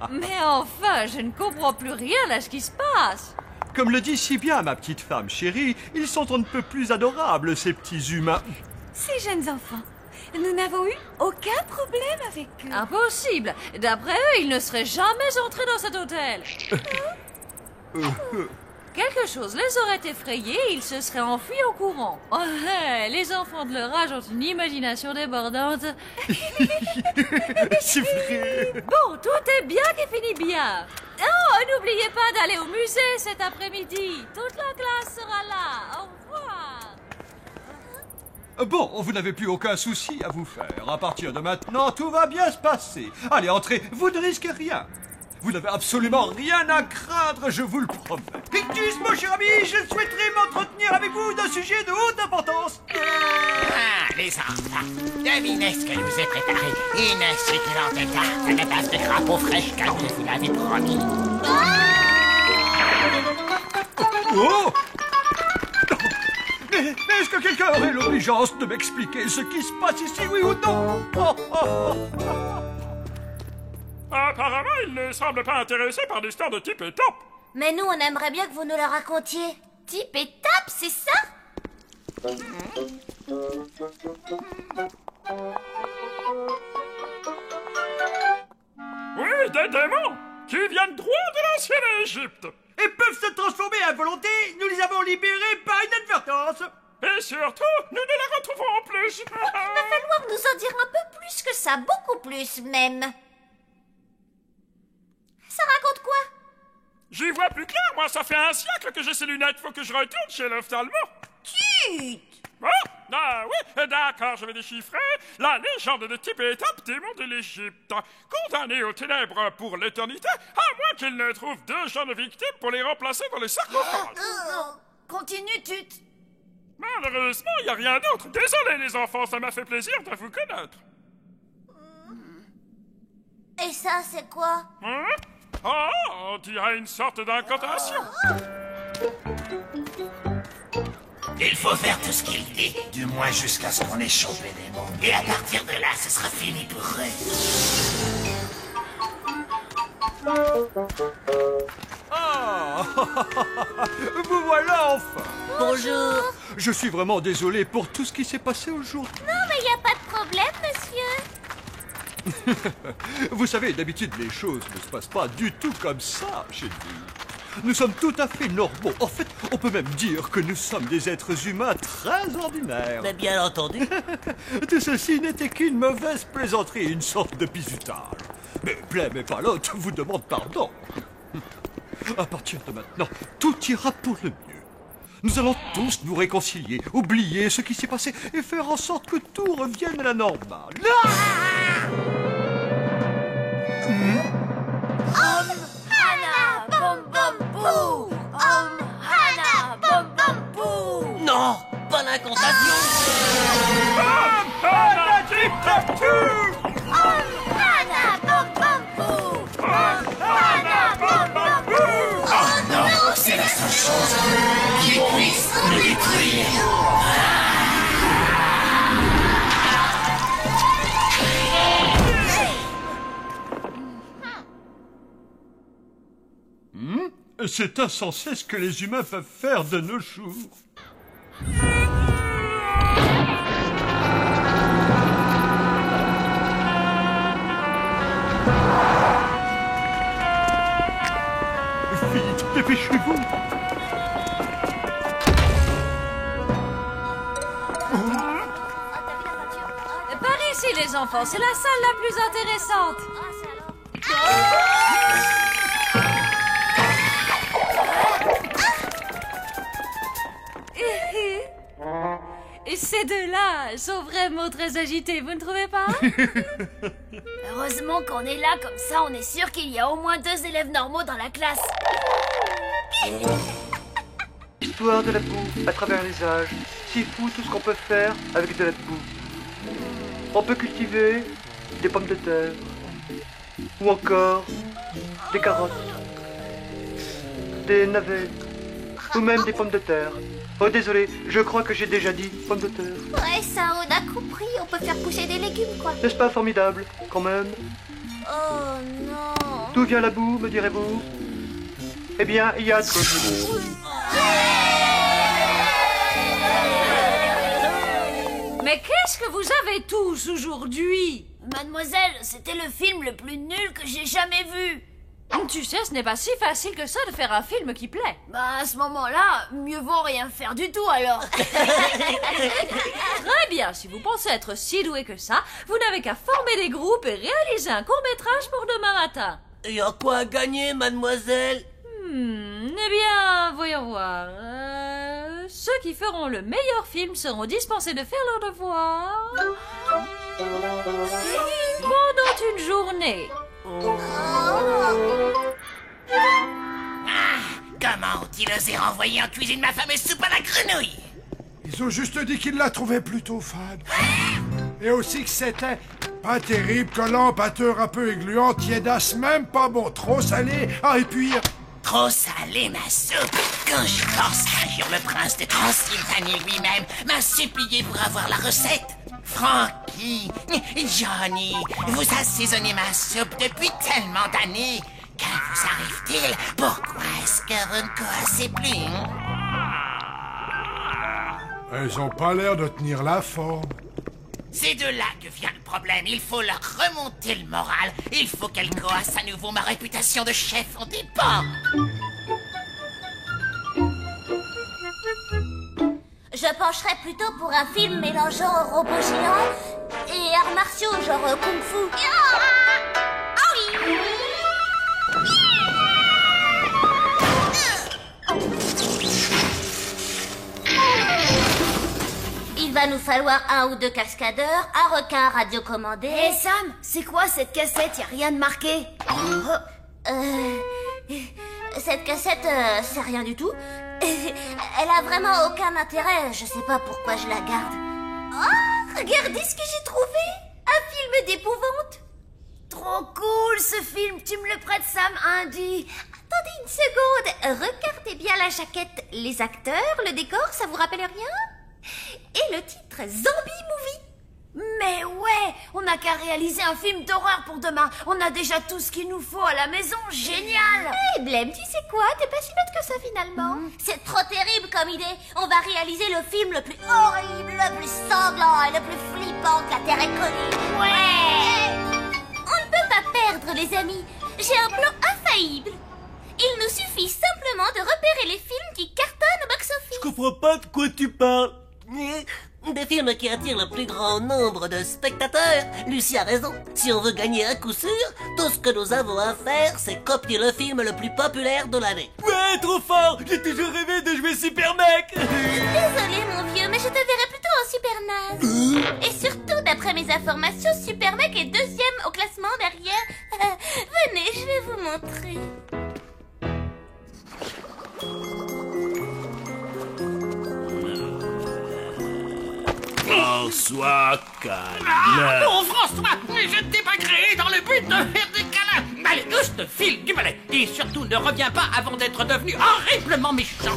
Mais enfin, je ne comprends plus rien à ce qui se passe. Comme le dit si bien ma petite femme chérie, ils sont on ne peut plus adorables, ces petits humains. Ces jeunes enfants, nous n'avons eu aucun problème avec eux. Impossible. D'après eux, ils ne seraient jamais entrés dans cet hôtel. Quelque chose les aurait effrayés et ils se seraient enfuis en courant. Oh, les enfants de leur âge ont une imagination débordante. C'est vrai. Bon, tout est bien qui finit bien. Oh, n'oubliez pas d'aller au musée cet après-midi. Toute la classe sera là. Au revoir. Bon, vous n'avez plus aucun souci à vous faire. À partir de maintenant, tout va bien se passer. Allez, entrez, vous ne risquez rien. Vous n'avez absolument rien à craindre, je vous le promets. Pictus, mon cher ami, je souhaiterais m'entretenir avec vous d'un sujet de haute importance. Ah, les enfants, devinez ce que je vous ai préparé. Une succulente tarte de base de crapaud fraîche comme je vous l'avais promis. Oh! Mais est-ce que quelqu'un aurait l'obligeance de m'expliquer ce qui se passe ici, oui ou non? Apparemment, il ne semble pas intéressé par l'histoire de Tip et Top. Mais nous, on aimerait bien que vous nous la racontiez. Tip et Top, c'est ça? Oui, des démons qui viennent droit de l'ancienne Égypte. Et peuvent se transformer à volonté. Nous les avons libérés par inadvertance. Et surtout, nous ne la retrouvons plus. Il va falloir nous en dire un peu plus que ça, beaucoup plus même. Ça raconte quoi? J'y vois plus clair, moi, ça fait un siècle que j'ai ces lunettes, faut que je retourne chez l'ophtalmo. Chut! Oh, ah oui, d'accord, je vais déchiffrer. La légende de Tip et Top, démons de l'Égypte. Condamnés aux ténèbres pour l'éternité, à moins qu'ils ne trouvent deux jeunes victimes pour les remplacer dans les sarcophages. Continue, Tut. Malheureusement, il n'y a rien d'autre. Désolé, les enfants, ça m'a fait plaisir de vous connaître. Et ça, c'est quoi? Hein? Oh, on dirait une sorte d'incantation. Il faut faire tout ce qu'il dit, du moins jusqu'à ce qu'on ait chopé les démons. Et à partir de là, ce sera fini pour eux. Ah! Vous voilà enfin! Bonjour! Je suis vraiment désolé pour tout ce qui s'est passé aujourd'hui. Non, mais il n'y a pas de problème, monsieur! Vous savez, d'habitude, les choses ne se passent pas du tout comme ça chez nous. Nous sommes tout à fait normaux. En fait, on peut même dire que nous sommes des êtres humains très ordinaires. Mais bien entendu. Tout ceci n'était qu'une mauvaise plaisanterie, une sorte de bizutage. Mais Plem et Palotte vous demandent pardon. À partir de maintenant, tout ira pour le mieux. Nous allons tous nous réconcilier, oublier ce qui s'est passé et faire en sorte que tout revienne à la normale. Hana, bom bom pou. Hana, bom bom pou. Non, pas l'incantation. Hana, tip tap tout. Hana, bom bom pou. Hana, bom bom pou. Oh non, c'est la seule chose qui puisse nous détruire. C'est insensé ce que les humains peuvent faire de nos jours. Vite, dépêchez-vous. Par ici, les enfants, c'est la salle la plus intéressante. Et ces deux-là sont vraiment très agités, vous ne trouvez pas? Heureusement qu'on est là, comme ça on est sûr qu'il y a au moins 2 élèves normaux dans la classe. Histoire de la boue à travers les âges. C'est fou tout ce qu'on peut faire avec de la boue. On peut cultiver des pommes de terre. Ou encore des carottes. Des navets. Ou même des pommes de terre. Oh désolé, je crois que j'ai déjà dit pommes de terre. Ouais, ça, on a compris. On peut faire pousser des légumes, quoi. N'est-ce pas formidable, quand même? Oh non. D'où vient la boue, me direz-vous? Eh bien, il y a de quoi. Mais qu'est-ce que vous avez tous aujourd'hui? Mademoiselle, c'était le film le plus nul que j'ai jamais vu. Tu sais, ce n'est pas si facile que ça de faire un film qui plaît. Bah, à ce moment-là, mieux vaut rien faire du tout, alors. Très bien, si vous pensez être si doué que ça, vous n'avez qu'à former des groupes et réaliser un court-métrage pour demain matin. Et en quoi gagner, mademoiselle? Eh bien, voyons voir. Ceux qui feront le meilleur film seront dispensés de faire leur devoir pendant une journée. Comment ont-ils osé renvoyer en cuisine ma fameuse soupe à la grenouille? Ils ont juste dit qu'ils la trouvaient plutôt fade. Et aussi que c'était pas terrible, collant, pâteux, un peu gluant, tiédasse, même pas bon, trop salé. Ah, et puis... Trop salé, ma soupe. Quand je pense qu'un jour le prince de Transylvanie lui-même m'a supplié pour avoir la recette. Frankie, Johnny, vous assaisonnez ma soupe depuis tellement d'années. Que vous arrive-t-il? Pourquoi est-ce que vous ne coassez plus? Elles ont pas l'air de tenir la forme. C'est de là que vient le problème. Il faut leur remonter le moral. Il faut qu'elles coassent à nouveau. Ma réputation de chef en dépend. Je pencherais plutôt pour un film mélangeant robots géants et arts martiaux, genre kung-fu. Il va nous falloir un ou deux cascadeurs, un requin radiocommandé... Hé Sam, c'est quoi cette cassette? Y a rien de marqué. Cette cassette, c'est rien du tout. Elle a vraiment aucun intérêt, je sais pas pourquoi je la garde. Oh, regardez ce que j'ai trouvé! Un film d'épouvante! Trop cool ce film, tu me le prêtes Sam, Andy? Attendez une seconde, regardez bien la jaquette, les acteurs, le décor, ça vous rappelle rien? Et le titre, Zombie Movie. Mais ouais, on n'a qu'à réaliser un film d'horreur pour demain. On a déjà tout ce qu'il nous faut à la maison, génial. Hé Blême, tu sais quoi? T'es pas si bête que ça finalement. C'est trop terrible comme idée. On va réaliser le film le plus horrible, le plus sanglant et le plus flippant que la Terre ait connu. Ouais. On ne peut pas perdre les amis. J'ai un plan infaillible. Il nous suffit simplement de repérer les films qui cartonnent au box-office. Je comprends pas de quoi tu parles. Des films qui attirent le plus grand nombre de spectateurs. Lucie a raison. Si on veut gagner à coup sûr, tout ce que nous avons à faire, c'est copier le film le plus populaire de l'année. Ouais, trop fort. J'ai toujours rêvé de jouer Super Mec. Désolé mon vieux, mais je te verrai plutôt en Super Naze. Et surtout, d'après mes informations, Super Mec est deuxième au classement derrière... venez, je vais vous montrer. François, calme. Ah, non, François, je ne t'ai pas créé dans le but de faire des câlins. Allez, tous te file du balai. Et surtout, ne reviens pas avant d'être devenu horriblement méchant.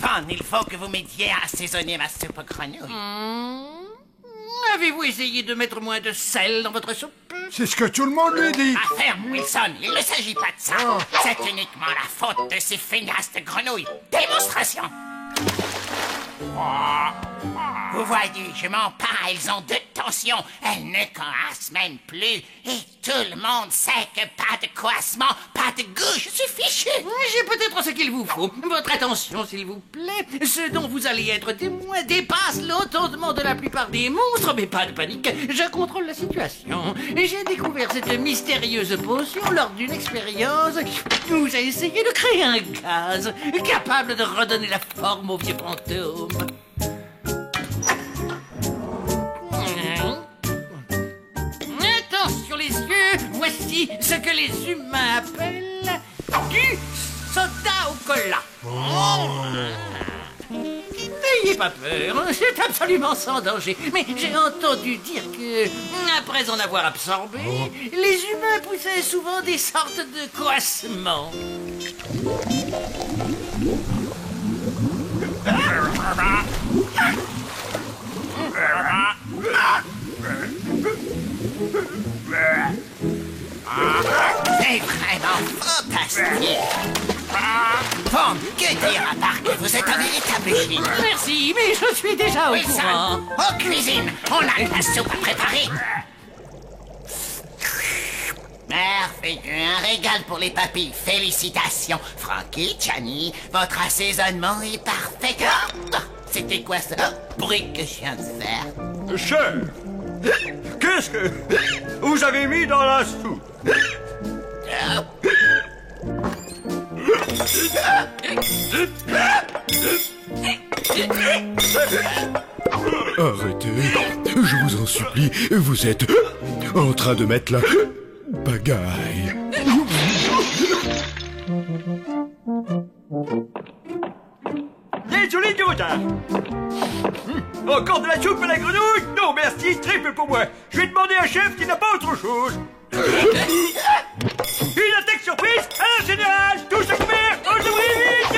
Pan, il faut que vous m'aidiez à assaisonner ma soupe aux grenouilles. Avez-vous essayé de mettre moins de sel dans votre soupe? C'est ce que tout le monde lui dit. Ah, ferme, Wilson, il ne s'agit pas de ça. C'est uniquement la faute de ces feignasses de grenouilles. Démonstration. Vous voyez, je m'en parle, elles ont de tension, elles ne coassent même plus. Et tout le monde sait que pas de coassement, pas de goût, je suis fichu. J'ai peut-être ce qu'il vous faut. Votre attention, s'il vous plaît. Ce dont vous allez être témoin dépasse l'entendement de la plupart des monstres, mais pas de panique. Je contrôle la situation. J'ai découvert cette mystérieuse potion lors d'une expérience où j'ai essayé de créer un gaz capable de redonner la forme aux vieux fantômes. Attention les yeux, voici ce que les humains appellent du soda au cola. N'ayez pas peur, c'est absolument sans danger. Mais j'ai entendu dire que, après en avoir absorbé, les humains poussaient souvent des sortes de coassements. C'est vraiment fantastique. Bon, que dire à part que vous êtes un véritable génie. Merci, mais je suis déjà au Wilson, courant. aux cuisines, on a de la soupe à préparer. Merveilleux, un régal pour les papilles. Félicitations. Frankie, Johnny, votre assaisonnement est parfait. Ah, c'était quoi ce bruit que je viens de faire? Chef, qu'est-ce que vous avez mis dans la soupe? Arrêtez, je vous en supplie, vous êtes en train de mettre la pagaille. Désolé du retard. Encore de la soupe à la grenouille? Non merci, très peu pour moi. Je vais demander à un chef qui n'a pas autre chose. Une attaque surprise à la générale. Tous à couvert, on s'ouvrit vite.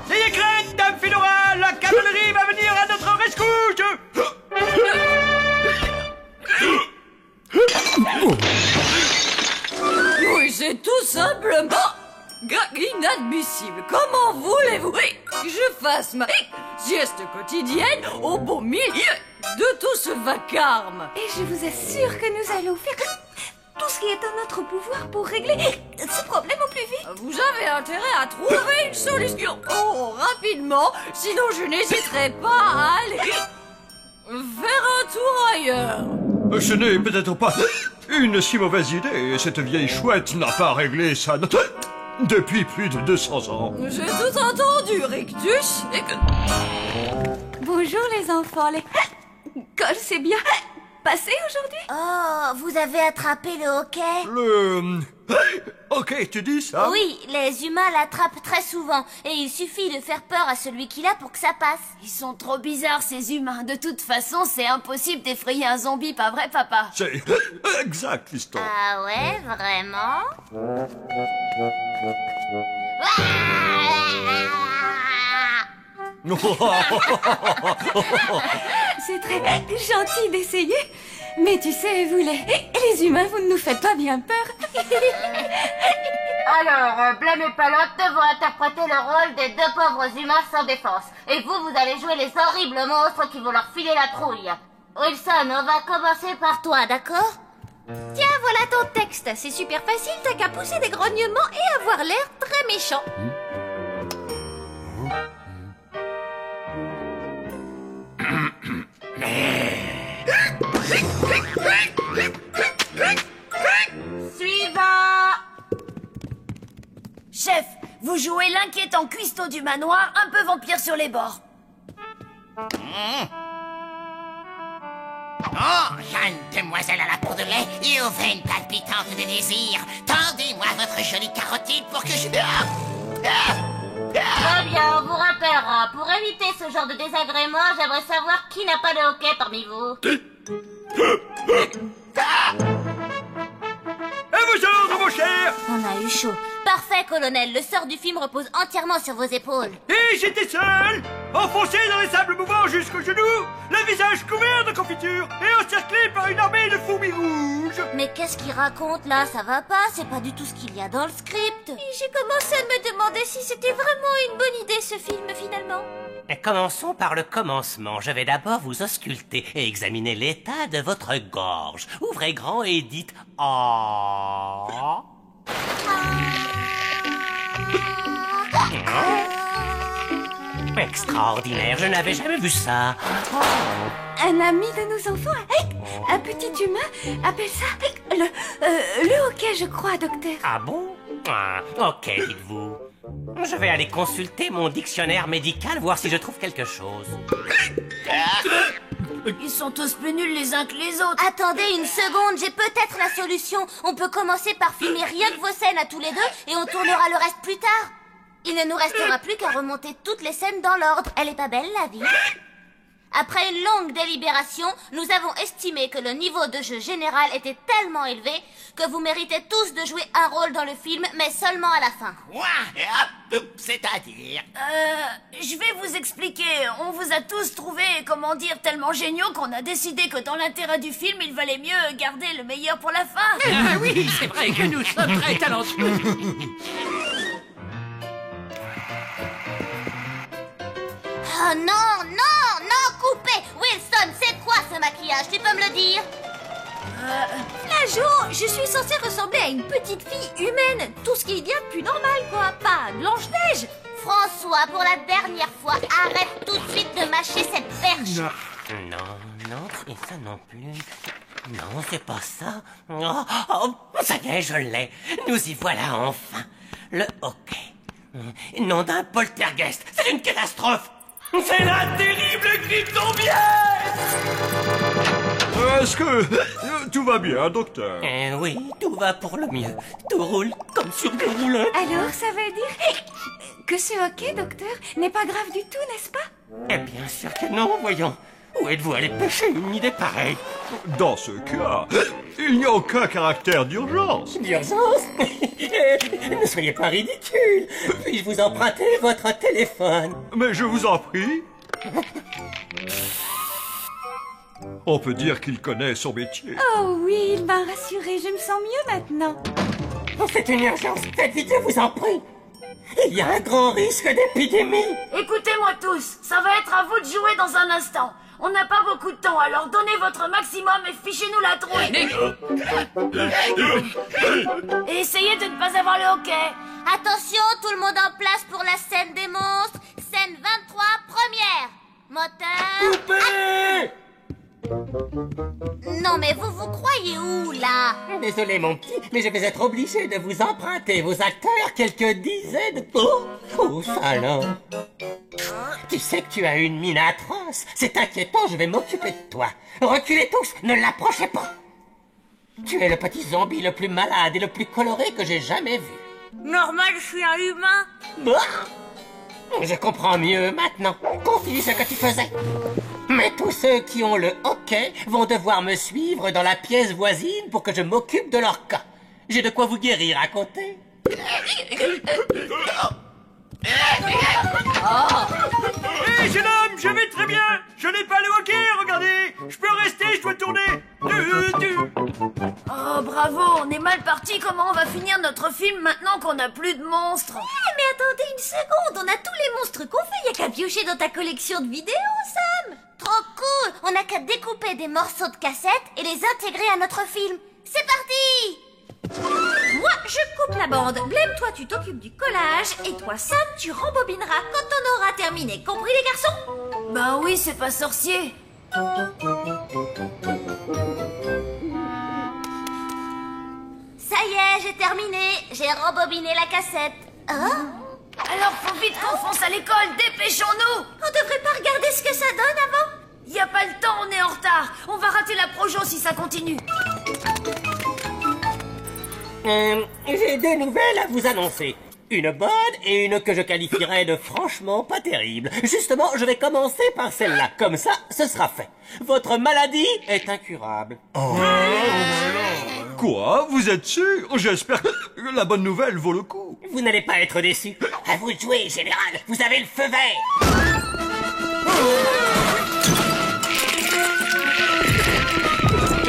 N'ayez crainte, dame Fedora, la cavalerie va venir à notre rescousse. Oui, c'est tout simplement inadmissible. Comment voulez-vous que je fasse ma sieste quotidienne au beau milieu de tout ce vacarme? Et je vous assure que nous allons faire tout ce qui est en notre pouvoir pour régler ce problème au plus vite. Vous avez intérêt à trouver une solution. Oh, rapidement, sinon je n'hésiterai pas à aller faire un tour ailleurs. Ce n'est peut-être pas une si mauvaise idée. Cette vieille chouette n'a pas réglé ça depuis plus de 200 ans. J'ai tout entendu, Rictus. Bonjour les enfants, les cols, c'est bien passé aujourd'hui? Oh, vous avez attrapé le hoquet? Ok, tu dis ça? Oui, les humains l'attrapent très souvent. Et il suffit de faire peur à celui qui l'a pour que ça passe. Ils sont trop bizarres, ces humains. De toute façon, c'est impossible d'effrayer un zombie, pas vrai, papa? C'est exact, fiston. Ah ouais, vraiment? C'est très gentil d'essayer. Mais tu sais, vous les humains, vous ne nous faites pas bien peur. Alors, Blême et Palotte vont interpréter le rôle des deux pauvres humains sans défense. Et vous allez jouer les horribles monstres qui vont leur filer la trouille. Wilson, on va commencer par toi, d'accord? Tiens, voilà ton texte. C'est super facile, t'as qu'à pousser des grognements et avoir l'air très méchant. Suivant! Chef, vous jouez l'inquiétant cuistot du manoir, un peu vampire sur les bords. Oh, jeune demoiselle à la peau de lait et aux veines palpitantes de désir, tendez-moi votre jolie carotide pour que je... Très bien, on vous rappellera. Pour éviter ce genre de désagrément, j'aimerais savoir qui n'a pas de hoquet parmi vous. À vos ordres, mon cher! On a eu chaud. Parfait, colonel. Le sort du film repose entièrement sur vos épaules. Et j'étais seul, enfoncé dans les sables mouvants jusqu'aux genoux, le visage couvert de confiture et encerclé par une armée de fourmis rouges. Mais qu'est-ce qu'il raconte là? Ça va pas? C'est pas du tout ce qu'il y a dans le script. J'ai commencé à me demander si c'était vraiment une bonne idée ce film finalement. Commençons par le commencement. Je vais d'abord vous ausculter et examiner l'état de votre gorge. Ouvrez grand et dites « Ah ». Extraordinaire, je n'avais jamais vu ça. Un ami de nos enfants, un petit humain, appelle ça le hoquet, je crois, docteur. Ah bon? Ah, ok, dites-vous. Je vais aller consulter mon dictionnaire médical, voir si je trouve quelque chose. Ils sont tous plus nuls les uns que les autres. Attendez une seconde, j'ai peut-être la solution. On peut commencer par filmer rien que vos scènes à tous les deux et on tournera le reste plus tard. Il ne nous restera plus qu'à remonter toutes les scènes dans l'ordre. Elle est pas belle, la vie? Après une longue délibération, nous avons estimé que le niveau de jeu général était tellement élevé que vous méritez tous de jouer un rôle dans le film, mais seulement à la fin. C'est-à-dire? Je vais vous expliquer. On vous a tous trouvés, comment dire, tellement géniaux qu'on a décidé que dans l'intérêt du film, il valait mieux garder le meilleur pour la fin. Oui, c'est vrai que nous sommes très talentueux. Oh non, non, non, coupez! Wilson, c'est quoi ce maquillage? Tu peux me le dire? Flageau, je suis censée ressembler à une petite fille humaine. Tout ce qui est bien plus normal, quoi. Pas Blanche-Neige. François, pour la dernière fois, arrête tout de suite de mâcher cette perche. Non, et ça non plus. Non, c'est pas ça. Oh, ça y est, je l'ai. Nous y voilà enfin. Le hockey. Nom d'un poltergeist. C'est une catastrophe. C'est la terrible Kryptombienne! Est-ce que tout va bien, docteur? Oui, tout va pour le mieux. Tout roule comme sur des roulettes. Alors, ça veut dire que ce hockey, docteur, n'est pas grave du tout, n'est-ce pas? Eh bien sûr que non, voyons. Où êtes-vous allé pêcher une idée pareille? Dans ce cas, il n'y a aucun caractère d'urgence. D'urgence? Ne soyez pas ridicule. Puis-je vous emprunter votre téléphone? Mais je vous en prie. On peut dire qu'il connaît son métier. Oh oui, il m'a rassurée, je me sens mieux maintenant. C'est une urgence, faites vite, je vous en prie. Il y a un grand risque d'épidémie. Écoutez-moi tous, ça va être à vous de jouer dans un instant. On n'a pas beaucoup de temps, alors donnez votre maximum et fichez-nous la trouille. Et essayez de ne pas avoir le hockey. Attention, tout le monde en place pour la scène des monstres. Scène 23, première. Moteur... Coupé! Non, mais vous croyez où, là? Désolé, mon petit, mais je vais être obligé de vous emprunter vos acteurs quelques dizaines... Oh, ça alors. Tu sais que tu as une mine atroce. C'est inquiétant, je vais m'occuper de toi. Reculez tous, ne l'approchez pas. Tu es le petit zombie le plus malade et le plus coloré que j'ai jamais vu. Normal, je suis un humain. Je comprends mieux maintenant. Continue ce que tu faisais. Mais tous ceux qui ont le hockey vont devoir me suivre dans la pièce voisine pour que je m'occupe de leur cas. J'ai de quoi vous guérir à côté. Hé, jeune homme, je vais très bien. Je n'ai pas le hockey, regardez. Je peux rester, je dois tourner. Oh, bravo, on est mal parti. Comment on va finir notre film maintenant qu'on n'a plus de monstres? Mais attendez une seconde, on a tous les monstres qu'on fait. Y a qu'à piocher dans ta collection de vidéos, Sam. Trop cool. On n'a qu'à découper des morceaux de cassette et les intégrer à notre film. C'est parti! Moi, je coupe la bande. Blême, toi, tu t'occupes du collage. Et toi, Sam, tu rembobineras quand on aura terminé. Compris, les garçons? Ben oui, c'est pas sorcier. Ça y est, j'ai terminé. J'ai rembobiné la cassette. Hein? Alors faut vite qu'on fonce à l'école, dépêchons-nous. On devrait pas regarder ce que ça donne avant? Y a pas le temps, on est en retard. On va rater la projo si ça continue. J'ai deux nouvelles à vous annoncer. Une bonne et une que je qualifierais de franchement pas terrible. Justement, je vais commencer par celle-là. Comme ça, ce sera fait. Votre maladie est incurable. Quoi? Vous êtes sûr? J'espère que la bonne nouvelle vaut le coup. Vous n'allez pas être déçu. À vous de jouer, général. Vous avez le feu vert.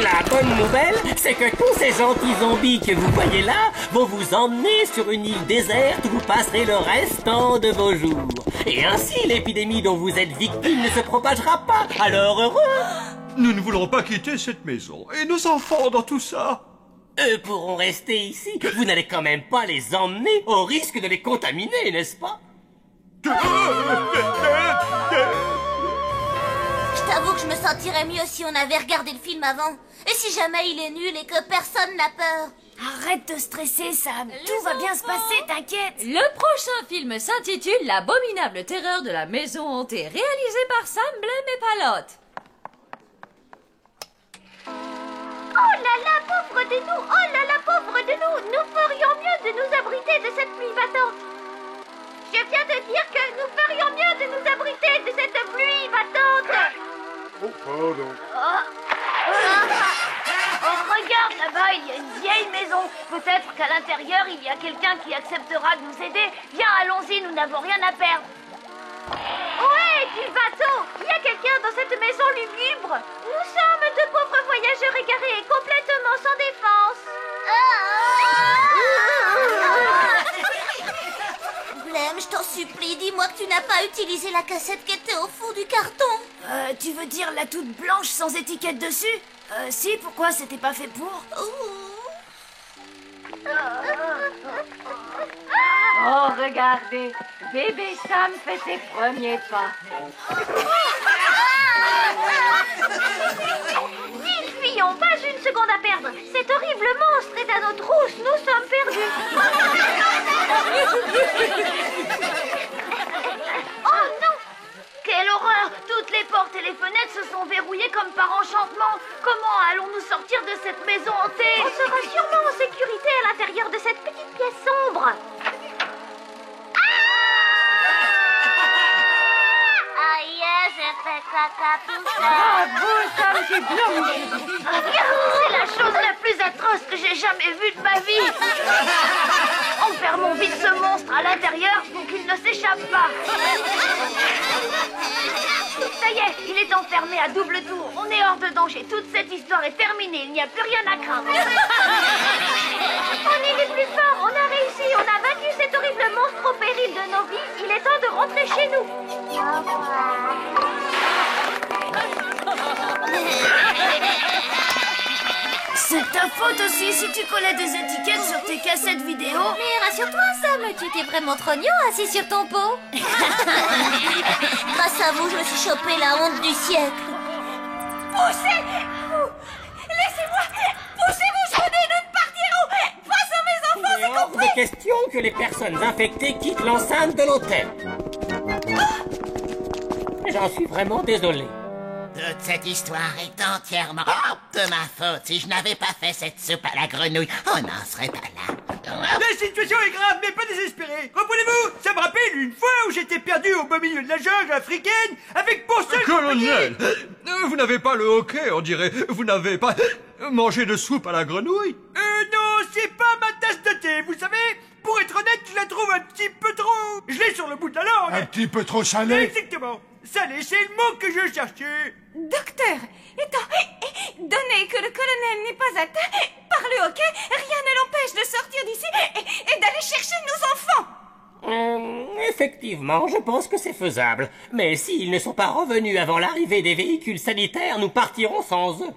La bonne nouvelle, c'est que tous ces gentils zombies que vous voyez là vont vous emmener sur une île déserte où vous passerez le restant de vos jours. Et ainsi, l'épidémie dont vous êtes victime ne se propagera pas. Alors heureux! Nous ne voulons pas quitter cette maison. Et nos enfants dans tout ça? Eux pourront rester ici. Vous n'allez quand même pas les emmener au risque de les contaminer, n'est-ce pas? Je t'avoue que je me sentirais mieux si on avait regardé le film avant. Et si jamais il est nul et que personne n'a peur? Arrête de stresser, Sam. Tout va bien se passer, t'inquiète. Le prochain film s'intitule L'abominable terreur de la maison hantée, réalisé par Sam, Blême et Palotte. Oh là là, pauvre de nous! Oh là là, pauvre de nous! Nous ferions mieux de nous abriter de cette pluie battante. Je te dire que nous ferions mieux de nous abriter de cette pluie battante. Oh, pardon. Oh, regarde là-bas, il y a une vieille maison. Peut-être qu'à l'intérieur, il y a quelqu'un qui acceptera de nous aider. Viens, allons-y, nous n'avons rien à perdre. Ouais, du bateau. Il y a quelqu'un dans cette maison lugubre. Nous sommes deux pauvres voyageurs égarés, complètement sans défense. Blême, je t'en supplie, dis-moi que tu n'as pas utilisé la cassette qui était au fond du carton. Tu veux dire la toute blanche sans étiquette dessus? Si, pourquoi c'était pas fait pour? Oh, regardez, bébé Sam fait ses premiers pas. Vite, fuyons, pas une seconde à perdre. Cet horrible monstre est à nos trousses, nous sommes perdus. Oh non! Quelle horreur! Toutes les portes et les fenêtres se sont verrouillées comme par enchantement. Comment allons-nous sortir de cette maison hantée? On sera sûrement en sécurité à l'intérieur de cette petite pièce sombre. Aïe, j'ai fait caca tout seul. Bravo, Sam, c'est bien. C'est la chose la plus atroce que j'ai jamais vue de ma vie. Enfermons vite ce monstre à l'intérieur pour qu'il ne s'échappe pas. Ça y est, il est enfermé à double tour. On est hors de danger. Toute cette histoire est terminée. Il n'y a plus rien à craindre. On est les plus forts, on a réussi, on a vaincu cet horrible monstre au péril de nos vies. Il est temps de rentrer chez nous. C'est ta faute aussi si tu collais des étiquettes sur tes cassettes vidéo. Mais rassure-toi, Sam, tu étais vraiment trognon assis sur ton pot. Grâce à vous, je me suis chopé la honte du siècle. Poussez-vous! Laissez-moi! Poussez-vous, je vous dis, nous ne partirons pas sans mes enfants, c'est Hors compris! de question que les personnes infectées quittent l'enceinte de l'hôtel. J'en suis vraiment désolé. Toute cette histoire est entièrement de ma faute. Si je n'avais pas fait cette soupe à la grenouille, on n'en serait pas là. La situation est grave, mais pas désespérée. Reprenez-vous, ça me rappelle une fois où j'étais perdu au beau milieu de la jungle africaine avec pour seul Colonel, vous n'avez pas le hockey, on dirait. Vous n'avez pas mangé de soupe à la grenouille? Non, c'est pas ma tasse de thé, vous savez. Pour être honnête, je la trouve un petit peu trop... Je l'ai sur le bout de la langue. Un petit peu trop salé. Exactement. Salé, c'est le mot que je cherchais. Docteur, étant donné que le colonel n'est pas atteint par le hockey, rien ne l'empêche de sortir d'ici et d'aller chercher nos enfants. Effectivement, je pense que c'est faisable. Mais s'ils ne sont pas revenus avant l'arrivée des véhicules sanitaires, nous partirons sans eux.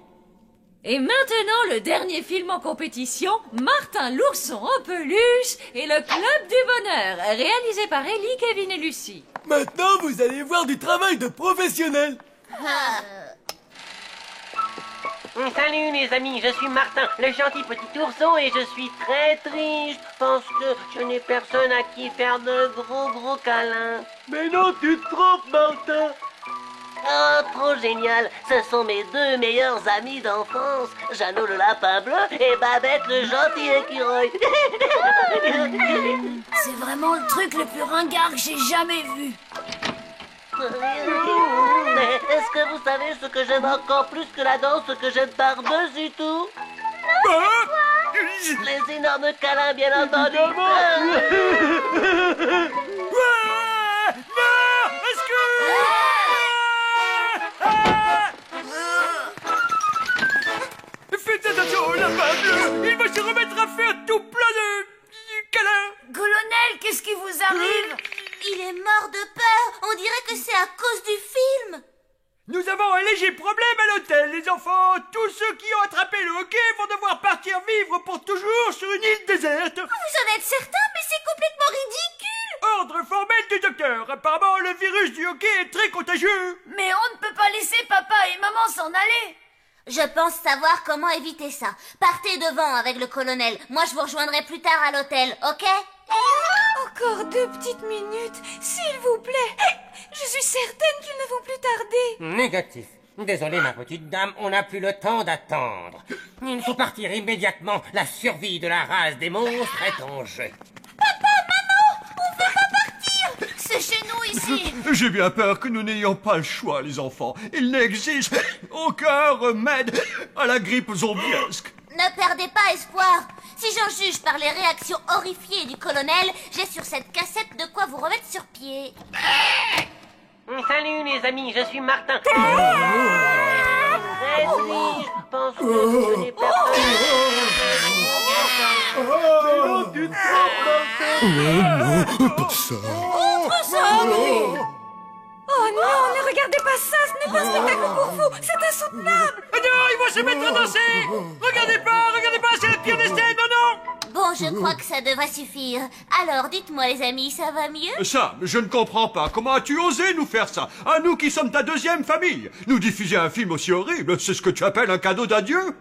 Et maintenant, le dernier film en compétition, Martin l'ourson en peluche et le Club du Bonheur, réalisé par Ellie, Kevin et Lucie. Maintenant, vous allez voir du travail de professionnel. Salut les amis, je suis Martin, le gentil petit ourson et je suis très triste parce que je n'ai personne à qui faire de gros câlins. Mais non, tu te trompes, Martin. Oh, trop génial! Ce sont mes deux meilleurs amis d'enfance, Jeannot le lapin bleu et Babette le gentil écureuil. C'est vraiment le truc le plus ringard que j'ai jamais vu. Mais est-ce que vous savez ce que j'aime encore plus que la danse, ce que j'aime par-dessus tout? Les énormes câlins, bien entendu. Faites attention au lapin bleu. Il va se remettre à faire tout plein de câlins. Colonel, qu'est-ce qui vous arrive? Il est mort de peur. On dirait que c'est à cause du film. Nous avons un léger problème à l'hôtel, les enfants. Tous ceux qui ont attrapé le hockey vont devoir partir vivre pour toujours sur une île déserte. Vous en êtes certain, mais c'est complètement ridicule. Ordre formel du docteur. Apparemment, le virus du hockey est très contagieux. Mais on ne peut pas laisser papa et maman s'en aller. Je pense savoir comment éviter ça. Partez devant avec le colonel. Moi, je vous rejoindrai plus tard à l'hôtel, ok? Encore 2 petites minutes, s'il vous plaît. Je suis certaine qu'ils ne vont plus tarder. Négatif. Désolé, ma petite dame, on n'a plus le temps d'attendre. Il faut partir immédiatement. La survie de la race des monstres est en jeu. Papa, maman, on ne veut pas partir. ici. J'ai bien peur que nous n'ayons pas le choix, les enfants. Il n'existe aucun remède à la grippe zombiesque. Ne perdez pas espoir. Si j'en juge par les réactions horrifiées du colonel, j'ai sur cette cassette de quoi vous remettre sur pied. Salut les amis, je suis Martin. Je pense que ce n'est pas... Non, pas ça. Autre zombie. Oh non, ne regardez pas ça, ce n'est pas un spectacle pour vous, c'est insoutenable. Non, ils vont se mettre à danser. Regardez pas, c'est le pire des scènes, non. Bon, je crois que ça devrait suffire. Alors, dites-moi les amis, ça va mieux? Sam, je ne comprends pas. Comment as-tu osé nous faire ça? À nous qui sommes ta deuxième famille. Nous diffuser un film aussi horrible, c'est ce que tu appelles un cadeau d'adieu?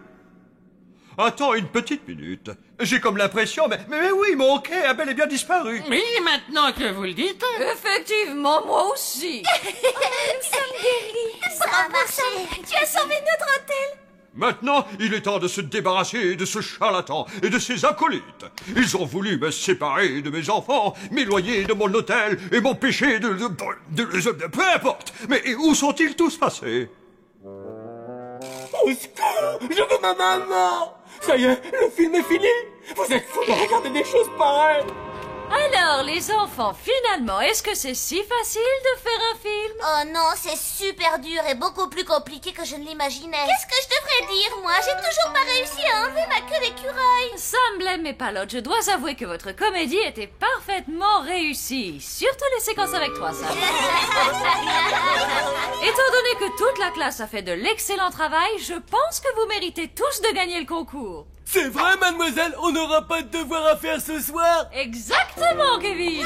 Attends une petite minute. J'ai comme l'impression, mais oui, mon quai a bel et bien disparu. Oui, maintenant que vous le dites. Effectivement, moi aussi. Nous sommes guéris. Ça a marché. Tu as sauvé notre hôtel. Maintenant, il est temps de se débarrasser de ce charlatan et de ses acolytes. Ils ont voulu me séparer de mes enfants, m'éloigner de mon hôtel et m'empêcher de... Peu importe. Mais où sont-ils tous passés? Au secours! Je veux ma maman! Ça y est, le film est fini! Vous êtes fous de regarder des choses pareilles! Alors, les enfants, finalement, est-ce que c'est si facile de faire un film? Oh non, c'est super dur et beaucoup plus compliqué que je ne l'imaginais. Qu'est-ce que je devrais dire, moi? J'ai toujours pas réussi à enlever ma queue d'écureuil. Ça me blême, mais pas l'autre. Je dois avouer que votre comédie était parfaitement réussie. Surtout les séquences avec toi, Sam. Étant donné que toute la classe a fait de l'excellent travail, je pense que vous méritez tous de gagner le concours. C'est vrai, mademoiselle, on n'aura pas de devoir à faire ce soir. Exactement, Kevin.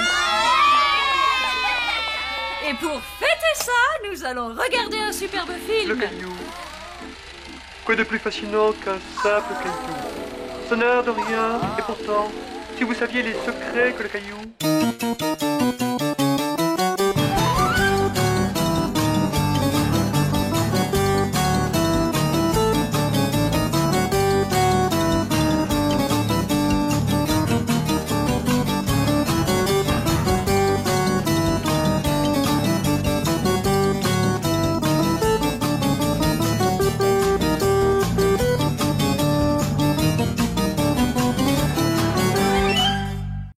Et pour fêter ça, nous allons regarder un superbe film. Le caillou. Quoi de plus fascinant qu'un simple caillou? Ça n'a l'air de rien, et pourtant, si vous saviez les secrets que le caillou...